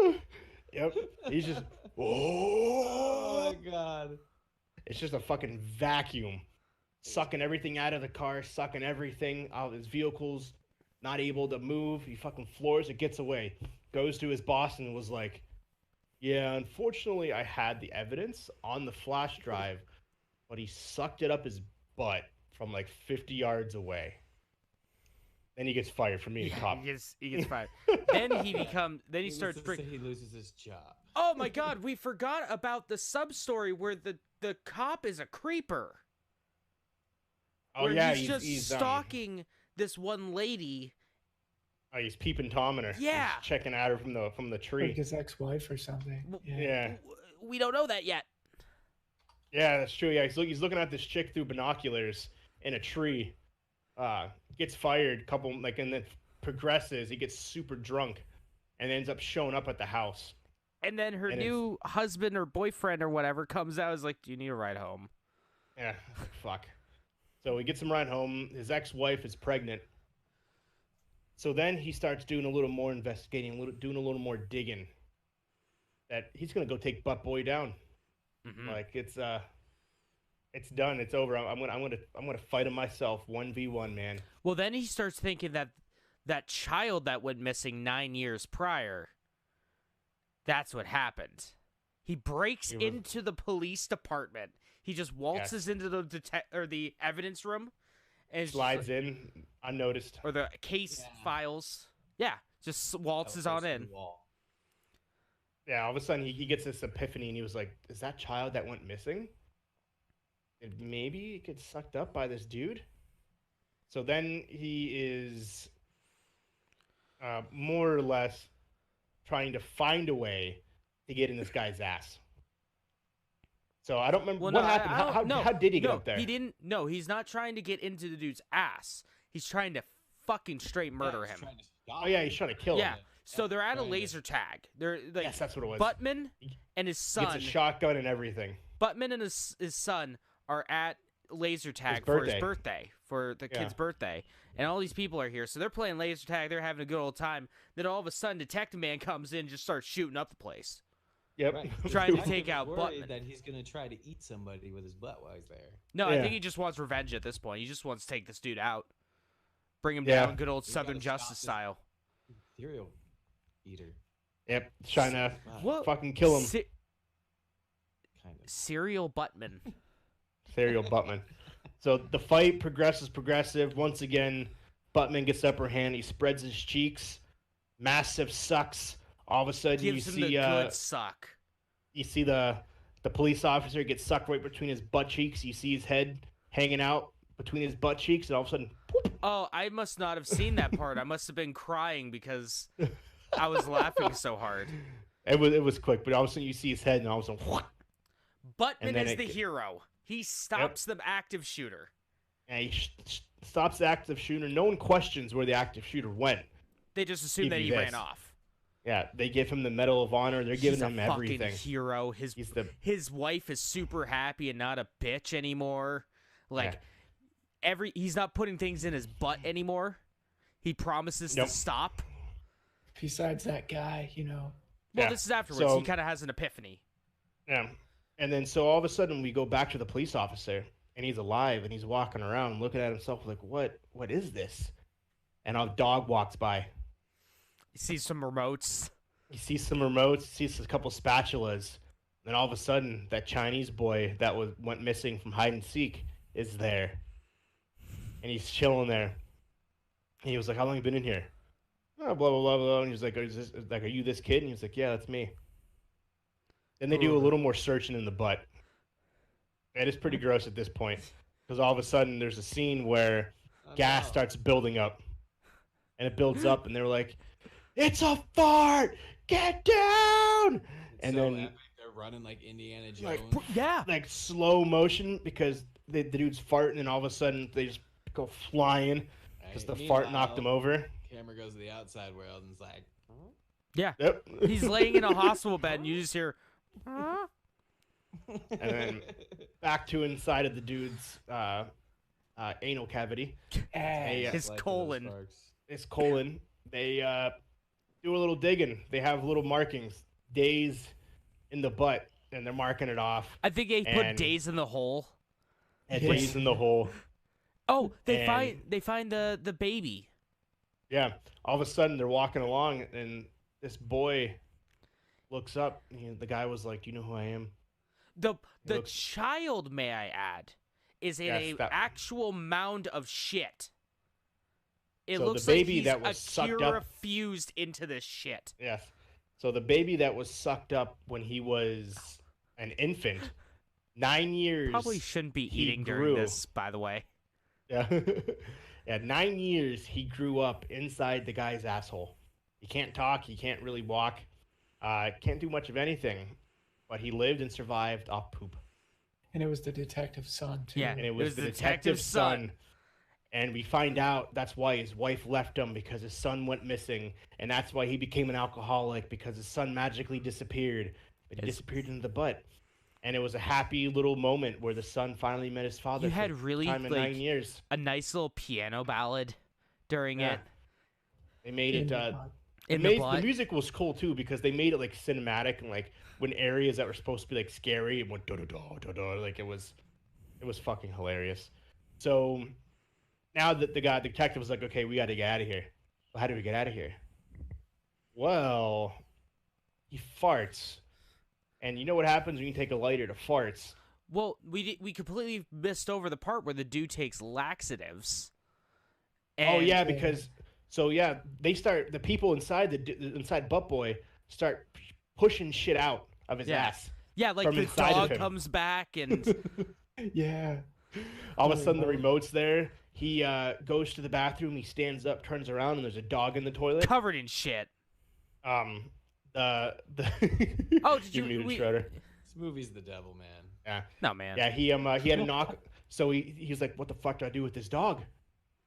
Yep. He's just, Oh my god. it's just a fucking vacuum. Sucking everything out of the car, sucking everything out of his vehicles, not able to move. He fucking floors it, gets away. Goes to his boss and was like, yeah, unfortunately I had the evidence on the flash drive, but he sucked it up his butt from like 50 yards away. Then he gets fired from being a cop. He gets fired. Then he starts He loses his job. Oh my god, we forgot about the sub-story where the cop is a creeper. Oh Where yeah, he's just he's stalking this one lady. he's peeping Tom in her. Yeah. He's checking at her from the tree. Like his ex-wife or something. Yeah. We don't know that yet. Yeah, that's true. Yeah, he's looking at this chick through binoculars in a tree. Gets fired, and then progresses. He gets super drunk, and ends up showing up at the house. And then her new husband or boyfriend or whatever comes out and is like, do you need a ride home? Yeah, fuck. So he gets him ride home. His ex-wife is pregnant. So then he starts doing a little more investigating, doing a little more digging. That he's gonna go take Butt Boy down. Mm-hmm. Like it's done. It's over. I'm gonna fight him myself 1v1, man. Well, then he starts thinking that child that went missing 9 years prior, that's what happened. He breaks into the police department. He just waltzes into the evidence room and Slides in unnoticed. or the case files. Yeah, just waltzes on in. Yeah, all of a sudden he gets this epiphany and he was like, is that child that went missing? Maybe it gets sucked up by this dude? So then he is more or less trying to find a way to get in this guy's ass. So I don't remember what happened. How did he get up there? He didn't. No, he's not trying to get into the dude's ass. He's trying to fucking straight murder him. Oh yeah, he's trying to kill him. Yeah. So they're at a laser tag. They're like, yes, that's what it was. Buttman and his son. Gets a shotgun and everything. Buttman and his son are at laser tag for his birthday, for the kid's birthday, and all these people are here. So they're playing laser tag. They're having a good old time. Then all of a sudden, Detective Man comes in and just starts shooting up the place. Yep. Right. Trying to take out worried Buttman. that he's gonna try to eat somebody with his butt while he's there. No, Yeah. I think he just wants revenge at this point. He just wants to take this dude out, bring him Yeah. down, good old We Southern gotta stop Justice this. style. Serial eater, Yep. Trying to What? fucking kill him. kind of. Serial Buttman. Serial Buttman. So the fight progressive. Once again, Buttman gets the upper hand. He spreads his cheeks. Massive sucks. All of a sudden, Gives you him the see good suck. you see the police officer get sucked right between his butt cheeks. You see his head hanging out between his butt cheeks, and all of a sudden, whoop, Oh, I must not have seen that part. I must have been crying because I was laughing so hard. it was quick. But all of a sudden, you see his head, and all of a sudden, whoop. Buttman then is it the ge- hero. He stops the active shooter. And he stops the active shooter. No one questions where the active shooter went. They just assume Give that you he ran this. off. Yeah, they give him the Medal of Honor. They're giving He's him a everything. fucking hero. His He's the his wife is super happy and not a bitch anymore. Like he's not putting things in his butt anymore. He promises Nope. to stop. Besides that guy, Well, Yeah. this is afterwards. So- He kind of has an epiphany. yeah. And then so all of a sudden we go back to the police officer, and he's alive, and he's walking around looking at himself like, what is this? And a dog walks by. He sees some remotes. He sees some remotes, sees a couple spatulas. Then all of a sudden, that Chinese boy that went missing from hide and seek is there, and he's chilling there. And he was like, "How long you been in here?" Oh, blah blah blah blah. And he's like, "Are you this kid?" And he's like, "Yeah, that's me." Then they do a little more searching in the butt. It is pretty gross at this point, because all of a sudden there's a scene where gas starts building up, and it builds up, and they're like, "It's a fart! Get down!" And so then epic, they're running like Indiana Jones. like Yeah. like slow motion because the dude's farting, and all of a sudden they just go flying because the fart knocked him over. Camera goes to the outside world and it's like, Yeah. Yep. He's laying in a hospital bed, and you just hear. And then back to inside of the dude's anal cavity. ass. His Life of colon. those sparks. His colon. They do a little digging. They have little markings, days in the butt, and they're marking it off. I think they put And- days in the hole. And Yes. days in the hole. Oh, they And- find the baby. Yeah. All of a sudden, they're walking along, and this boy looks up. And the guy was like, "Do you know who I am?" The looks- child, may I add, is in Yes, a that- actual mound of shit. It So the looks baby like he's that was sucked Akira up- fused into this shit. Yes. So the baby that was sucked up when he was an infant, 9 years. Probably shouldn't be he eating grew. during this, by the way. Yeah. At 9 years, he grew up inside the guy's asshole. He can't talk. He can't really walk. Can't do much of anything. But he lived and survived off poop. And it was the detective's son too. Yeah. And it It was was the the detective's detective's son. And we find out that's why his wife left him, because his son went missing. And that's why he became an alcoholic, because his son magically disappeared. But he Yes. disappeared into the butt. And it was a happy little moment where the son finally met his father. You for had the really, time in like, 9 years. A nice little piano ballad during Yeah. it. They made In it. the butt. In The the blood. music was cool too, because they made it like cinematic, and like when areas that were supposed to be like scary, it went da da da da da. Like it was fucking hilarious. So now that the detective was like, okay, we got to get out of here. Well, how do we get out of here? Well, he farts, and you know what happens when you take a lighter to farts? Well, we completely missed over the part where the dude takes laxatives. Oh And- yeah, because the people inside inside Butt Boy start pushing shit out of his Yeah. ass. Yeah, like from the inside of dog him. comes back and Yeah. All of a sudden, the Holy remote's there. He goes to the bathroom. He stands up, turns around, and there's a dog in the toilet. covered in shit. The Oh, did you- muted we- Schroeder? This movie's the devil, man. Yeah, No, man. yeah. He had a knock. So he's like, "What the fuck do I do with this dog?"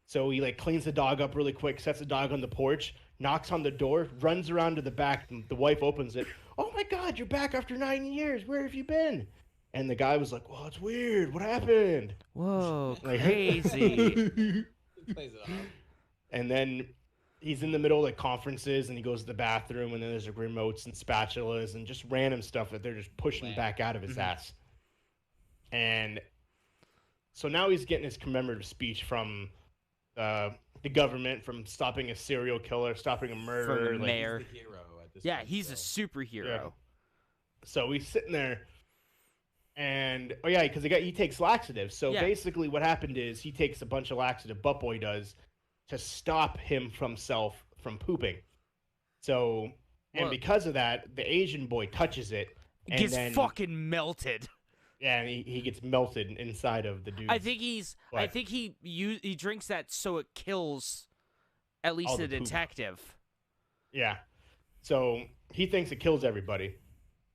So he like cleans the dog up really quick, sets the dog on the porch, knocks on the door, runs around to the back. And the wife opens it. "Oh my God, you're back after 9 years. Where have you been?" And the guy was like, "Well, it's weird. What happened?" Whoa, Like- crazy. He plays it off. And then he's in the middle of like conferences, and he goes to the bathroom, and then there's like remotes and spatulas and just random stuff that they're just pushing Wow. back out of his ass. And so now he's getting his commemorative speech from the government, from stopping a serial killer, stopping a murder. the like- mayor. He's the hero at this Yeah, point, he's a so. superhero. So he's sitting there, and oh yeah, because he takes laxatives. So Yeah. basically, what happened is he takes a bunch of laxative. Butt Boy does to stop him from pooping. So, and Well- because of that, the Asian boy touches it, It and gets then fucking melted. yeah, and he gets melted inside of the dude. I think I What? think he drinks that so it kills at least All the the poop. detective. yeah. So he thinks it kills everybody,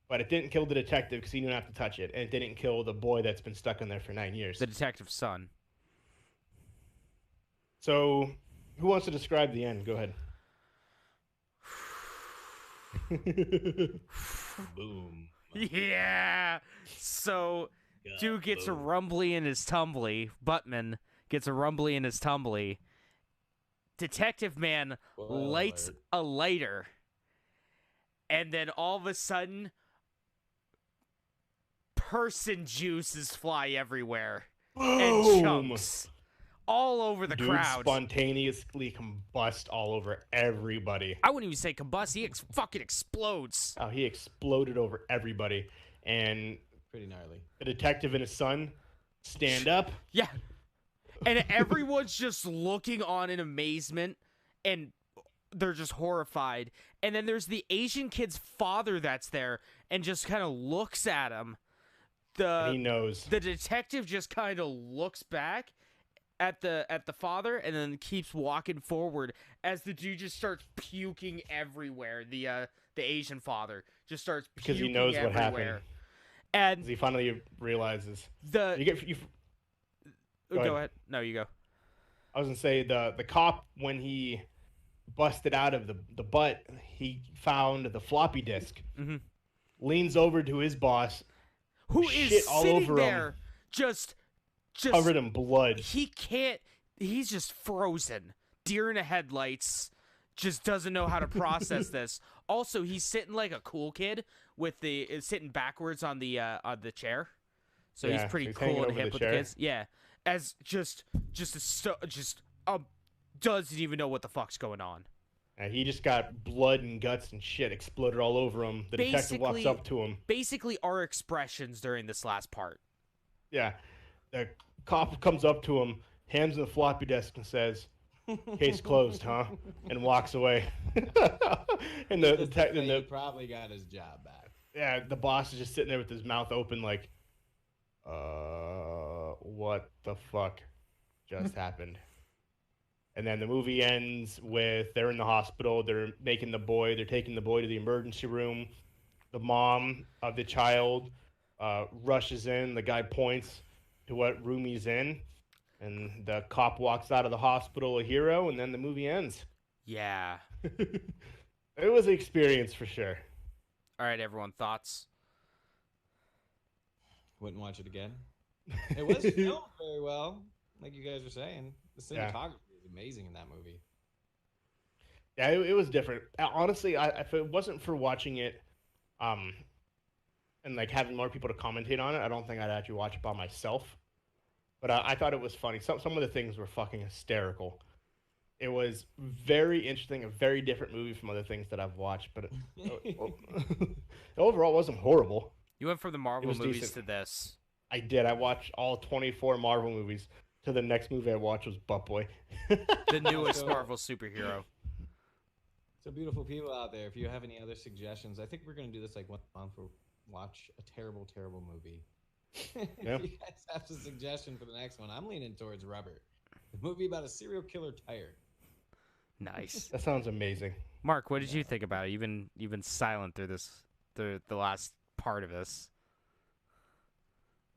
but it didn't kill the detective because he didn't have to touch it, and it didn't kill the boy that's been stuck in there for 9 years. The detective's son. So, who wants to describe the end? Go ahead. Boom. Yeah. So, dude gets a rumbly in his tumbly. Buttman gets a rumbly in his tumbly. Detective man lights a lighter. And then all of a sudden, person juices fly everywhere. And Boom! chunks. All over the Dude crowd. spontaneously combust all over everybody. I wouldn't even say combust. He fucking explodes. Oh, he exploded over everybody. And Pretty gnarly. the detective and his son stand up. Yeah. And everyone's just looking on in amazement, and they're just horrified. And then there's the Asian kid's father that's there and just kind of looks at him. And he knows. The detective just kind of looks back at the father and then keeps walking forward as the dude just starts puking everywhere. The Asian father just starts puking Because he knows what everywhere. happened. And He finally realizes. the You go ahead. No, you go. I was gonna say the cop, when he busted out of the butt, he found the floppy disk. Mhm. Leans over to his boss, Who shit is all sitting over there him. just covered in blood. he can't, he's just frozen, deer in the headlights, just doesn't know how to process this. Also, he's sitting like a cool kid with sitting backwards on the chair, so Yeah, he's pretty so he's hanging cool and over hip the with chair. the kids. Yeah, as doesn't even know what the fuck's going on. And he just got blood and guts and shit exploded all over him. The detective walks Basically- up to him. Basically, our expressions during this last part. Yeah, the cop comes up to him, hands him the floppy disk, and says, "Case closed, huh?" And walks away. And the Just to detective, say he probably got his job back. yeah, the boss is just sitting there with his mouth open, like, what the fuck just happened? And then the movie ends with they're in the hospital. They're taking the boy to the emergency room. The mom of the child rushes in. The guy points to what room he's in. And the cop walks out of the hospital a hero, and then the movie ends. Yeah. It was an experience for sure. All right, everyone, thoughts? Wouldn't watch it again. It was filmed very well, like you guys were saying. The Yeah. cinematography is amazing in that movie. Yeah, it was different. Honestly, if it wasn't for watching it, and like having more people to commentate on it, I don't think I'd actually watch it by myself. But I thought it was funny. Some of the things were fucking hysterical. It was very interesting, a very different movie from other things that I've watched. But overall, it wasn't horrible. You went from the Marvel was movies decent. to this. I did. I watched all 24 Marvel movies. To the next movie I watched was Butt Boy. The newest So- Marvel superhero. So beautiful people out there, if you have any other suggestions, I think we're gonna do this like once a month. For watch a terrible, terrible movie. Yeah. If you guys have a suggestion for the next one, I'm leaning towards Rubber, the movie about a serial killer tire. Nice. That sounds amazing. Mark, what did you think about it? You've been silent through the last part of this.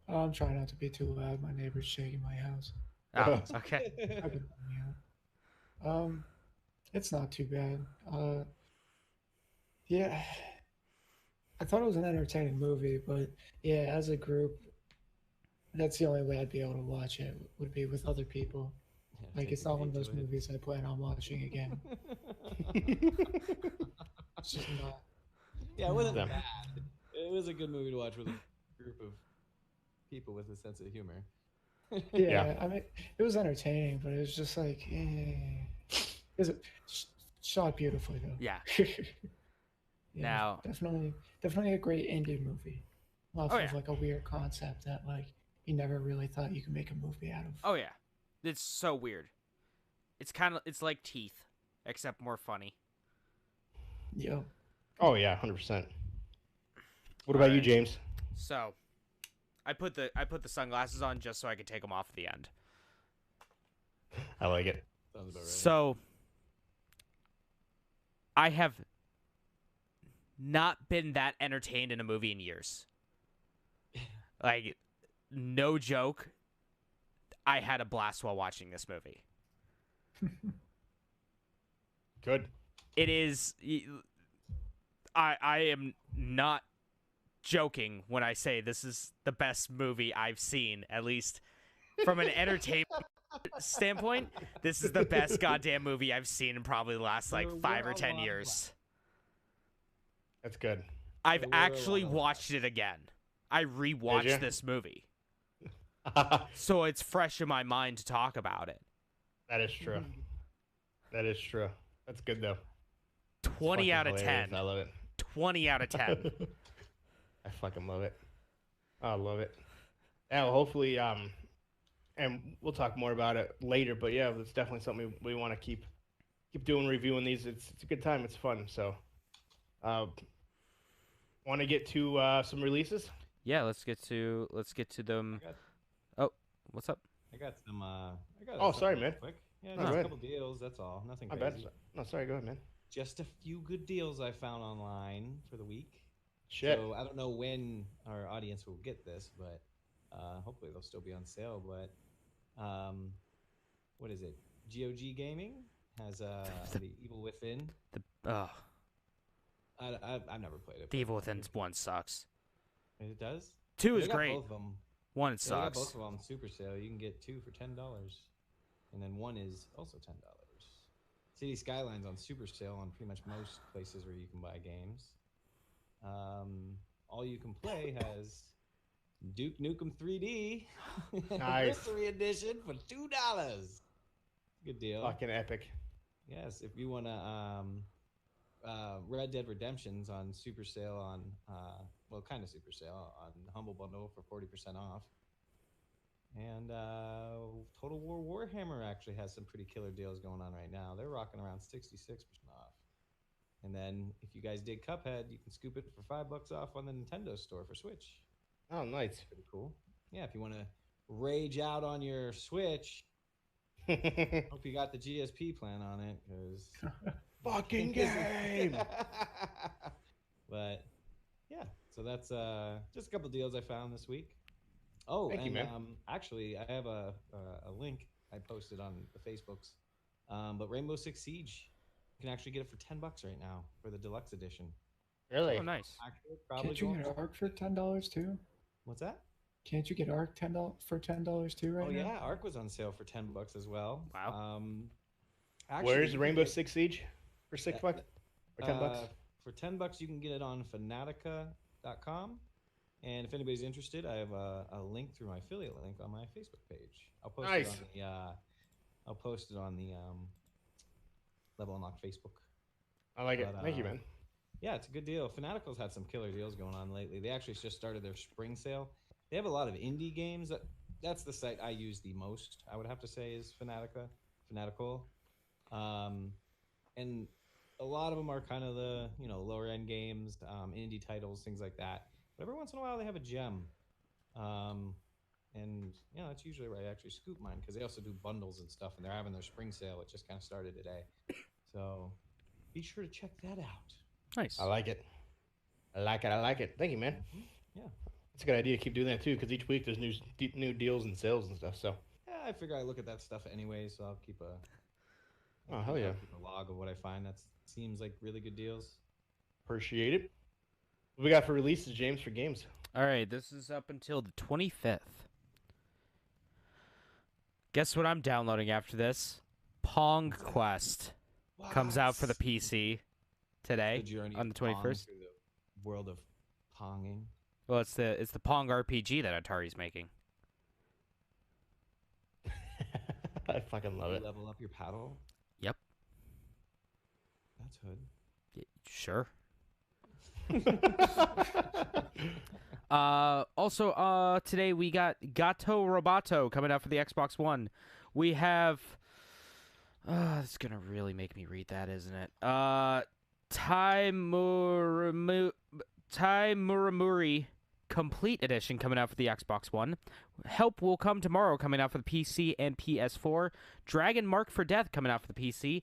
I'm trying not to be too loud. My neighbor's shaking my house. Oh, okay. I can it's not too bad. Yeah, I thought it was an entertaining movie, but yeah, as a group, that's the only way I'd be able to watch it would be with other people. Yeah, Like take it's a not one of page those away. movies I plan on watching again. It's just not. Yeah, it wasn't Yeah. bad. It was a good movie to watch with a group of people with a sense of humor. Yeah, I mean, it was entertaining, but it was just like, is it shot beautifully though? Yeah. Yeah, Now- definitely a great indie movie. Lots Oh, of yeah. like a weird concept that like you never really thought you could make a movie out of. Oh yeah. It's so weird. It's like Teeth, except more funny. Yo, Oh yeah, 100%. What about you, Alright. James? So, I put the sunglasses on just so I could take them off at the end. I like it. Sounds about right. So, I have not been that entertained in a movie in years. Like, no joke. I had a blast while watching this movie. Good. It is. I am not joking when I say this is the best movie I've seen, at least from an entertainment standpoint. This is the best goddamn movie I've seen in probably the last like 5 or 10 years. That's good. I've There were a actually lot of watched it again. I you? rewatched this movie, so it's fresh in my mind to talk about it. That is true. That is true. That's good though. 20 Fucking out of hilarious. 10. I love it. 20 out of 10. I fucking love it. I love it. Yeah, well, hopefully, and we'll talk more about it later. But yeah, it's definitely something we want to keep doing, reviewing these. It's a good time. It's fun. So, want to get to some releases? Yeah, let's get to them. I got- Oh, what's up? I got some. I got. Oh, something sorry, real man. Quick. Yeah, No, just go a ahead. couple deals. That's all. Nothing My crazy. bad. No, sorry. Go ahead, man. Just a few good deals I found online for the week. Shit. So I don't know when our audience will get this, but hopefully they'll still be on sale. But what is it? GOG Gaming has the Evil Within. Oh, I've never played it. The but Evil Within 1 sucks. It does. 2 They is got great. Both of them. 1 Yeah, they got sucks. both of them on super sale. You can get 2 for $10, and then 1 is also $10. City Skylines on super sale on pretty much most places where you can buy games. All You Can Play has Duke Nukem 3D Nice. Anniversary Edition for $2. Good deal. Fucking epic. Yes, if you want to, Red Dead Redemption's on super sale on, well, kind of super sale on Humble Bundle for 40% off. And Total War Warhammer actually has some pretty killer deals going on right now. They're rocking around 66% off. And then if you guys dig Cuphead, you can scoop it for $5 off on the Nintendo store for Switch. Oh, nice. Pretty cool. Yeah, if you want to rage out on your Switch, hope you got the GSP plan on it, because Fucking game. But yeah, so that's just a couple deals I found this week. Oh, Thank you, and man. actually, I have a link I posted on the Facebooks. But Rainbow Six Siege, you can actually get it for $10 right now for the deluxe edition. Really? Oh, nice. Actually, probably Can't you going- get Ark for $10 too? What's that? Can't you get Ark for $10 too right Oh now? yeah, Ark was on sale for $10 as well. Wow. Actually, Where's you can Rainbow get- Six Siege for $6? For $10? For $10, you can get it on Fanatica.com. And if anybody's interested, I have a link through my affiliate link on my Facebook page. I'll post Nice. it on the I'll post it on the Level Unlock Facebook. I like it. but, Thank you, man. Yeah, it's a good deal. Fanatical's had some killer deals going on lately. They actually just started their spring sale. They have a lot of indie games. That's the site I use the most, I would have to say, is Fanatical. And a lot of them are kind of the lower end games, indie titles, things like that. But every once in a while they have a gem, and that's usually where I actually scoop mine, because they also do bundles and stuff, and they're having their spring sale. It just kind of started today, so be sure to check that out. Nice. I like it. I like it. Thank you, man. Yeah. It's a good idea to keep doing that too, because each week there's new deals and sales and stuff. So, Yeah, I figure I look at that stuff anyway, so I'll keep a oh hell yeah, keep a log of what I find. That seems like really good deals. appreciate it. What we got for releases, James, for games? All right, this is up until the 25th. Guess what I'm downloading after this? Pong Quest comes out for the PC today The journey on the of Pong 21st. through the world of ponging. Well, it's the Pong RPG that Atari's making. I fucking love it. Level up your paddle. Yep. That's hood. Sure. Also, today we got Gato Roboto coming out for the Xbox One. We have. It's gonna really make me read that, isn't it? Tai Muramuri Complete Edition coming out for the Xbox One. Help Will Come Tomorrow coming out for the PC and PS4. Dragon Mark for Death coming out for the PC.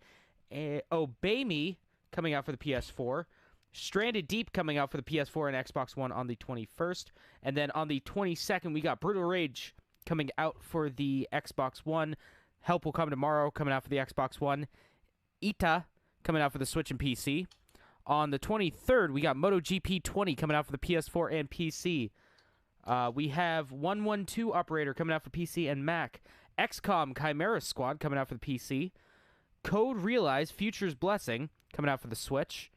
Obey Me coming out for the PS4. Stranded Deep coming out for the PS4 and Xbox One on the 21st. And then on the 22nd, we got Brutal Rage coming out for the Xbox One. Help Will Come Tomorrow coming out for the Xbox One. Ita coming out for the Switch and PC. On the 23rd, we got MotoGP 20 coming out for the PS4 and PC. We have 112 Operator coming out for PC and Mac. XCOM Chimera Squad coming out for the PC. Code Realize Future's Blessing coming out for the Switch.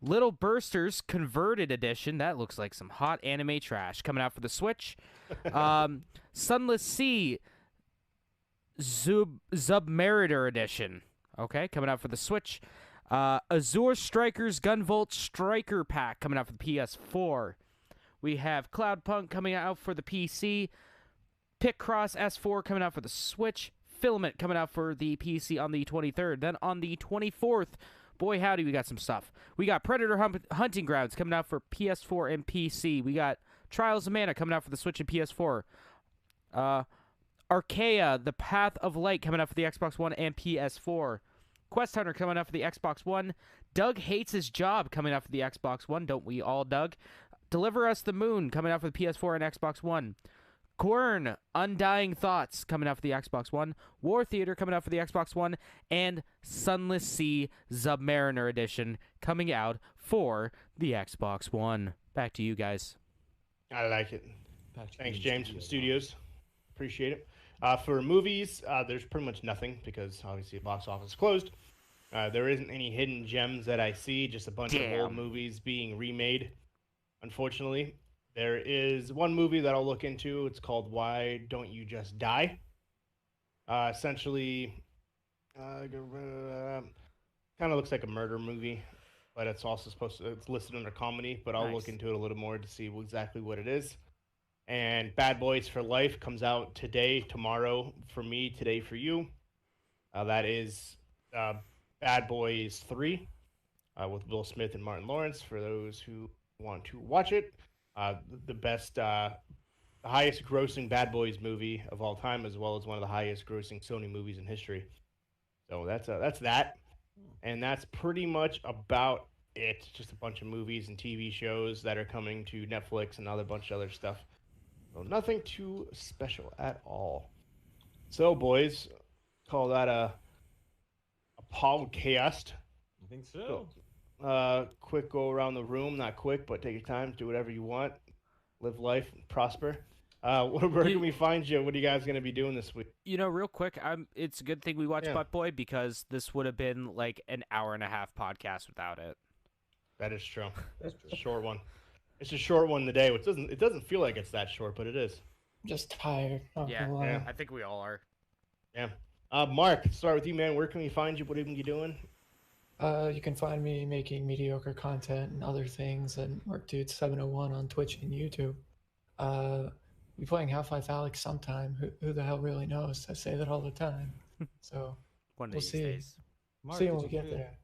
Little Bursters Converted Edition, that looks like some hot anime trash, coming out for the Switch. Sunless Sea Submariner Edition, okay, coming out for the Switch. Azure Strikers Gunvolt Striker Pack coming out for the PS4. We have Cloudpunk coming out for the PC. Picross S4 coming out for the Switch. Filament coming out for the PC on the 23rd. Then on the 24th, boy howdy, we got some stuff. We got Predator Hunting Grounds coming out for PS4 and PC. We got Trials of Mana coming out for the Switch and PS4. Archaea, The Path of Light coming out for the Xbox One and PS4. Quest Hunter coming out for the Xbox One. Doug Hates His Job coming out for the Xbox One. Don't we all, Doug? Deliver Us the Moon coming out for the PS4 and Xbox One. Quern, Undying Thoughts coming out for the Xbox One. War Theater coming out for the Xbox One. And Sunless Sea Submariner Edition coming out for the Xbox One. Back to you guys. I like it. Back to Thanks, you, James from Studios. Studios. Appreciate it. For movies, there's pretty much nothing because obviously the box office is closed. There isn't any hidden gems that I see, just a bunch of old Damn. movies being remade, unfortunately. There is one movie that I'll look into. It's called Why Don't You Just Die? Essentially, kind of looks like a murder movie, but it's also it's listed under comedy, but I'll look Nice. into it a little more to see exactly what it is. And Bad Boys for Life comes out today, tomorrow for me, today for you. That is Bad Boys 3 with Will Smith and Martin Lawrence for those who want to watch it. The best, the highest grossing Bad Boys movie of all time, as well as one of the highest grossing Sony movies in history. So that's that. And that's pretty much about it. Just a bunch of movies and TV shows that are coming to Netflix and another bunch of other stuff. So nothing too special at all. So, boys, call that a podcast. I think so. Quick go around the room. Not quick, but take your time. Do whatever you want. Live life. Prosper. Where can we find you? What are you guys going to be doing this week? You know, real quick, it's a good thing we watched Yeah. Butt Boy because this would have been like an hour-and-a-half podcast without it. That is true. That's It's a short one. It's a short one today, which doesn't feel like it's that short, but it is. I'm just tired. Not Yeah, gonna lie. yeah. I think we all are. Yeah. Mark, start with you, man. Where can we find you? What are you doing? You can find me making mediocre content and other things at MarkDude701 on Twitch and YouTube. Be playing Half-Life Alyx sometime. Who the hell really knows? I say that all the time. So One of We'll these see. days. Mark, see did when we you get hear- there.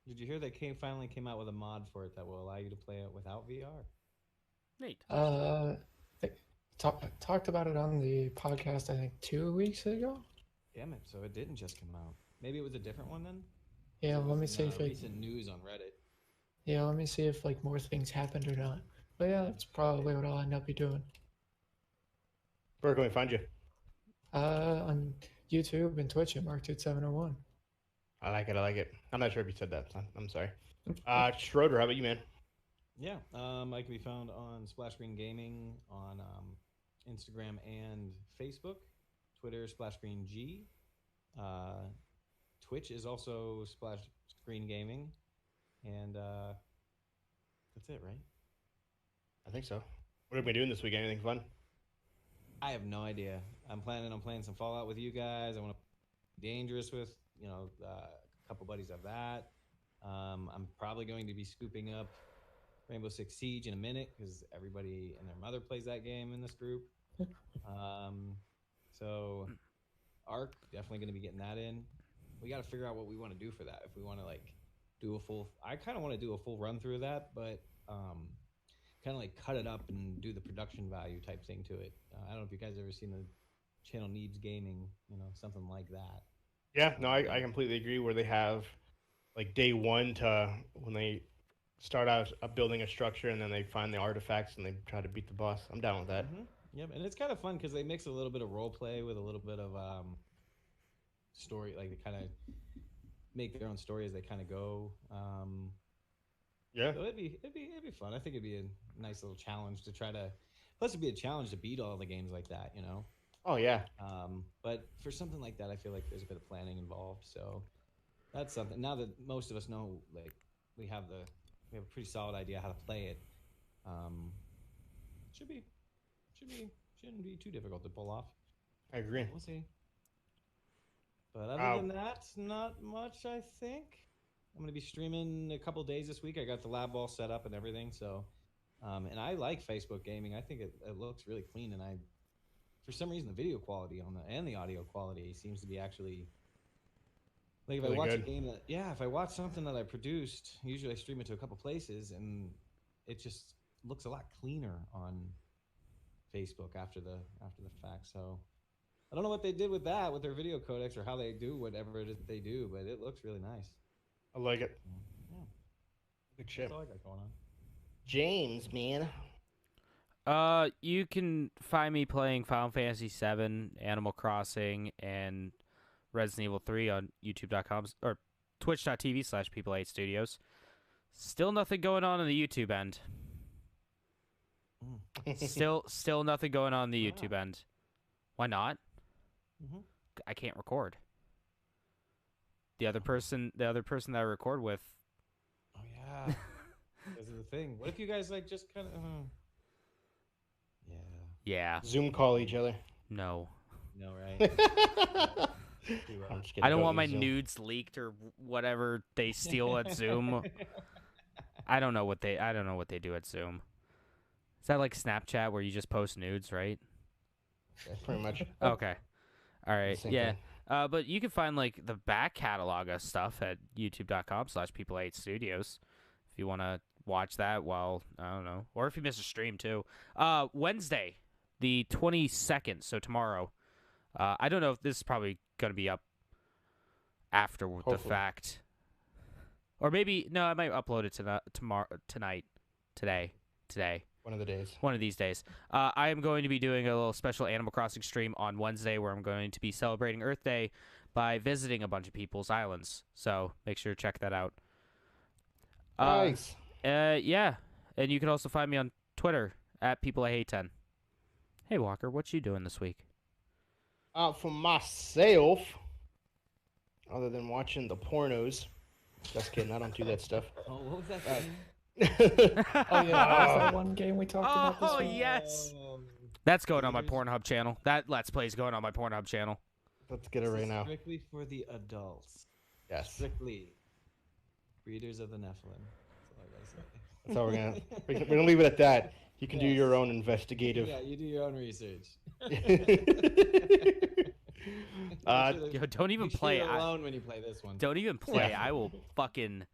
Did you hear they finally came out with a mod for it that will allow you to play it without VR? Neat. They talked about it on the podcast, I think 2 weeks ago. Damn it! So it didn't just come out. Maybe it was a different one then. Yeah, It let me was see in, if it. recent news on Reddit. Yeah, let me see if like more things happened or not. But yeah, that's probably what I'll end up be doing. Where can we find you? On YouTube and Twitch at MarkDude701. I like it. I'm not sure if you said that. So I'm sorry. Schroeder, how about you, man? Yeah, I can be found on Splash Screen Gaming on Instagram and Facebook. Twitter Splash Screen G. Twitch is also Splash Screen Gaming, and that's it, right? I think so. What are we doing this weekend? Anything fun? I have no idea. I'm planning on playing some Fallout with you guys. I want to be dangerous with a couple buddies of that. I'm probably going to be scooping up Rainbow Six Siege in a minute because everybody and their mother plays that game in this group. So Arc, definitely going to be getting that in. We got to figure out what we want to do for that. If we want to like do a full, I kind of want to do a full run through of that, but kind of like cut it up and do the production value type thing to it. I don't know if you guys ever seen the channel Neebs Gaming, something like that. Yeah, no, I completely agree. Where they have like day one to when they start out building a structure and then they find the artifacts and they try to beat the boss. I'm down with that. Yep, and it's kind of fun because they mix a little bit of role play with a little bit of story. Like they kind of make their own story as they kind of go. Yeah. So it'd be fun. I think it'd be a nice little challenge to try to. Plus, it'd be a challenge to beat all the games like that, you know. Oh yeah. But for something like that, I feel like there's a bit of planning involved. So that's something. Now that most of us know, like we have a pretty solid idea how to play it. Shouldn't be too difficult to pull off. I agree. We'll see. But other than that, not much. I think I'm going to be streaming a couple days this week. I got the lab all set up and everything. So, and I like Facebook gaming. I think it looks really clean, and for some reason, the video quality and the audio quality seems to be actually like if really I watch good. a game if I watch something that I produced, usually I stream it to a couple places, and it just looks a lot cleaner on Facebook after the fact. So I don't know what they did with their video codecs or how they do whatever it is they do, but it looks really nice. I like it. Yeah, Good shit. that's all I got going on. James, man. You can find me playing Final Fantasy VII, Animal Crossing, and Resident Evil 3 on YouTube.com or Twitch.tv/People8Studios. Still nothing going on the YouTube end. Still nothing going on the YouTube end. Why not? I can't record. The other person that I record with. Oh yeah, this is the thing. What if you guys like just kind of? Yeah. Zoom call each other. No. No, right? I'm just kidding. I don't want my use Zoom. nudes leaked or whatever they steal at Zoom. I don't know what they do at Zoom. Is that like Snapchat where you just post nudes, right? Pretty much. Okay. All right. Same Yeah. thing. But you can find like the back catalog of stuff at youtube.com/People8Studios if you want to watch that while, I don't know, or if you miss a stream too. Wednesday, the 22nd, so tomorrow. I don't know if this is probably going to be up after the Hopefully. fact. Or maybe, no, I might upload it today. One of the days. One of these days. I am going to be doing a little special Animal Crossing stream on Wednesday where I'm going to be celebrating Earth Day by visiting a bunch of people's islands. So make sure to check that out. Nice. Yeah. And you can also find me on Twitter at PeopleIHate10. Hey, Walker, what you doing this week? For myself, other than watching the pornos. Just kidding. I don't do that stuff. Oh, what was that? Oh yeah, that's that one game we talked about this Oh, week. yes. That's going on my Pornhub channel. That Let's Play is going on my Pornhub channel. Let's get it right now. Strictly for the adults. Yes. Strictly. Breeders of the Nephilim. That's all we're gonna leave it at that. You can do Yes. your own investigative. Yeah, you do your own research. Yo, don't even you play. Stay alone when you play this one. Don't even play. Yeah. I will fucking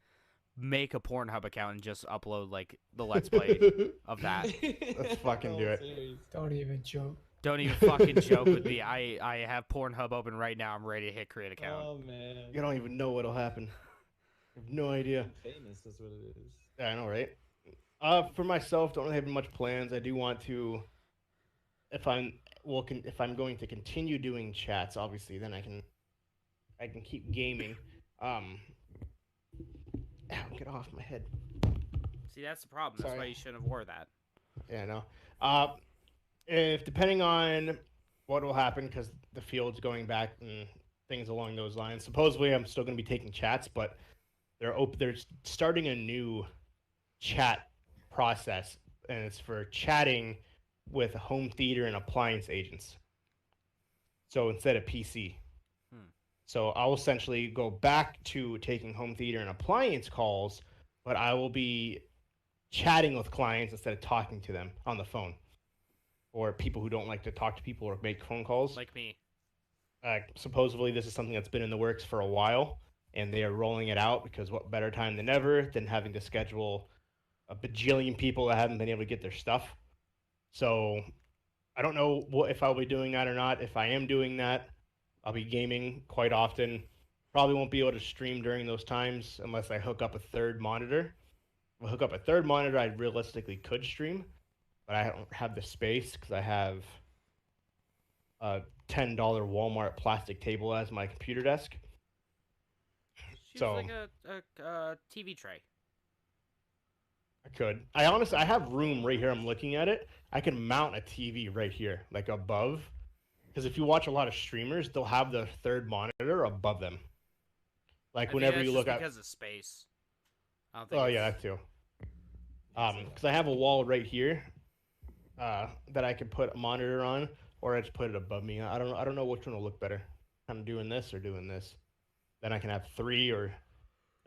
make a Pornhub account and just upload like the Let's Play of that. Let's fucking do it. Don't even joke. Don't even fucking joke with me. I have Pornhub open right now. I'm ready to hit create account. Oh man. You don't even know what'll happen. I have no idea. Famous, that's what it is. Yeah, I know, right? For myself, don't really have much plans. I do want to, if I'm going to continue doing chats, obviously, then I can keep gaming. Ow, get off my head. See, that's the problem. That's Sorry. why you shouldn't have wore that. Yeah, no. If depending on what will happen, because the field's going back and things along those lines. Supposedly, I'm still going to be taking chats, but they're starting a new chat process, and it's for chatting with home theater and appliance agents. So instead of PC. So I'll essentially go back to taking home theater and appliance calls, but I will be chatting with clients instead of talking to them on the phone. Or people who don't like to talk to people or make phone calls. Like me. Supposedly this is something that's been in the works for a while, and they are rolling it out because what better time than ever than having to schedule a bajillion people that haven't been able to get their stuff. So I don't know if I'll be doing that or not. If I am doing that, I'll be gaming quite often. Probably won't be able to stream during those times unless I hook up a third monitor, hook up a third monitor, I realistically could stream, but I don't have the space because I have a $10 Walmart plastic table as my computer desk. So like a TV tray. I could. I have room right here. I'm looking at it. I can mount a TV right here, like above. Because if you watch a lot of streamers, they'll have the third monitor above them. Like whenever you look at because of space. I don't think oh yeah, that too. Because I have a wall right here, that I could put a monitor on, or I just put it above me. I don't know which one will look better. I'm doing this or doing this. Then I can have 3 or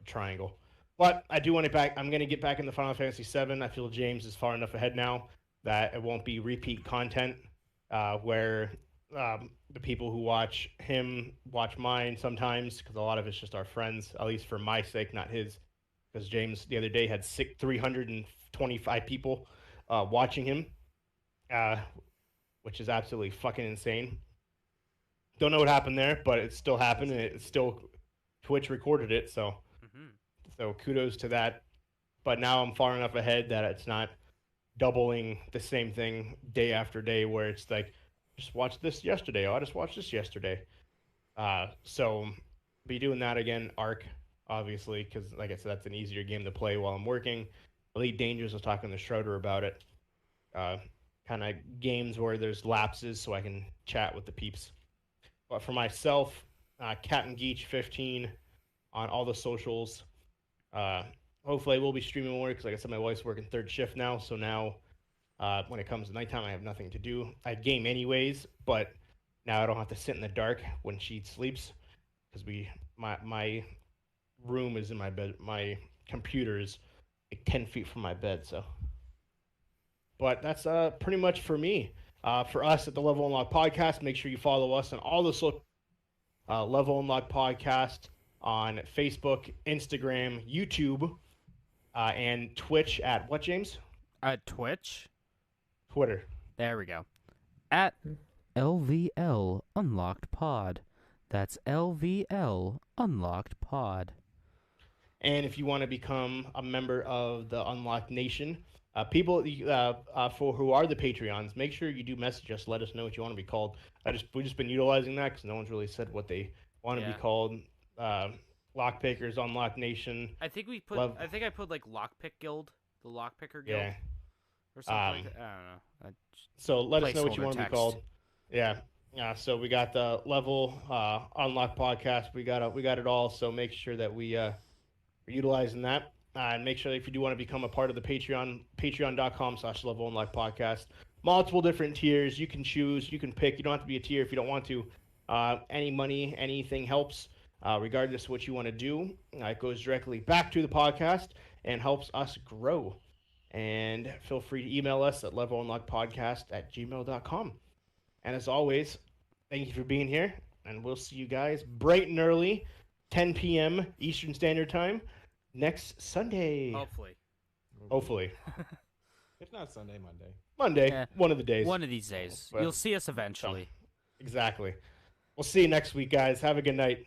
a triangle. But I do want it back. I'm gonna get back in the Final Fantasy VII. I feel James is far enough ahead now that it won't be repeat content, where the people who watch him watch mine sometimes, because a lot of it's just our friends. At least for my sake, not his. Because James the other day had 325 people watching him, which is absolutely fucking insane. Don't know what happened there, but it still happened, and it still Twitch recorded it. So, so kudos to that. But now I'm far enough ahead that it's not doubling the same thing day after day, where it's like, just watched this yesterday. Oh, I just watched this yesterday. So be doing that again. Arc, obviously, because like I said, that's an easier game to play while I'm working. Elite Dangerous, was talking to Schroeder about it. Kind of games where there's lapses, so I can chat with the peeps. But for myself, Cat and Geech 15 on all the socials. Hopefully, I will be streaming more because, like I said, my wife's working third shift now. So now, when it comes to nighttime, I have nothing to do. I game anyways, but now I don't have to sit in the dark when she sleeps because my room is in my bed. My computer is like 10 feet from my bed. So, but that's pretty much for me. For us at the Level Unlock Podcast, make sure you follow us on all the Level Unlock Podcast on Facebook, Instagram, YouTube, and Twitch at what, James? Twitch? Twitter. There we go. At LVL Unlocked Pod. That's LVL Unlocked Pod. And if you want to become a member of the Unlocked Nation, people for who are the Patreons, make sure you do message us. Let us know what you want to be called. We've just been utilizing that because no one's really said what they want to be called. Lockpickers, Unlocked Nation. I think we put. I think I put like Lockpick Guild, the Lockpicker Guild, Yeah. or something. Like that. I don't know. So let us know what you Placeholder want to be text. called. Yeah. So we got the Level Unlock Podcast. We got it all. So make sure that we are utilizing that. And make sure that if you do want to become a part of the Patreon, patreon.com/Level Unlock Podcast. Multiple different tiers. You can choose. You can pick. You don't have to be a tier if you don't want to. Any money, anything helps. Regardless of what you want to do, it goes directly back to the podcast and helps us grow. And feel free to email us at levelunlockpodcast@gmail.com. And as always, thank you for being here, and we'll see you guys bright and early, 10 p.m. Eastern Standard Time, next Sunday. Hopefully. If not Sunday, Monday. Monday, Yeah. one of the days. One of these days, But- you'll see us eventually. Exactly. We'll see you next week, guys. Have a good night.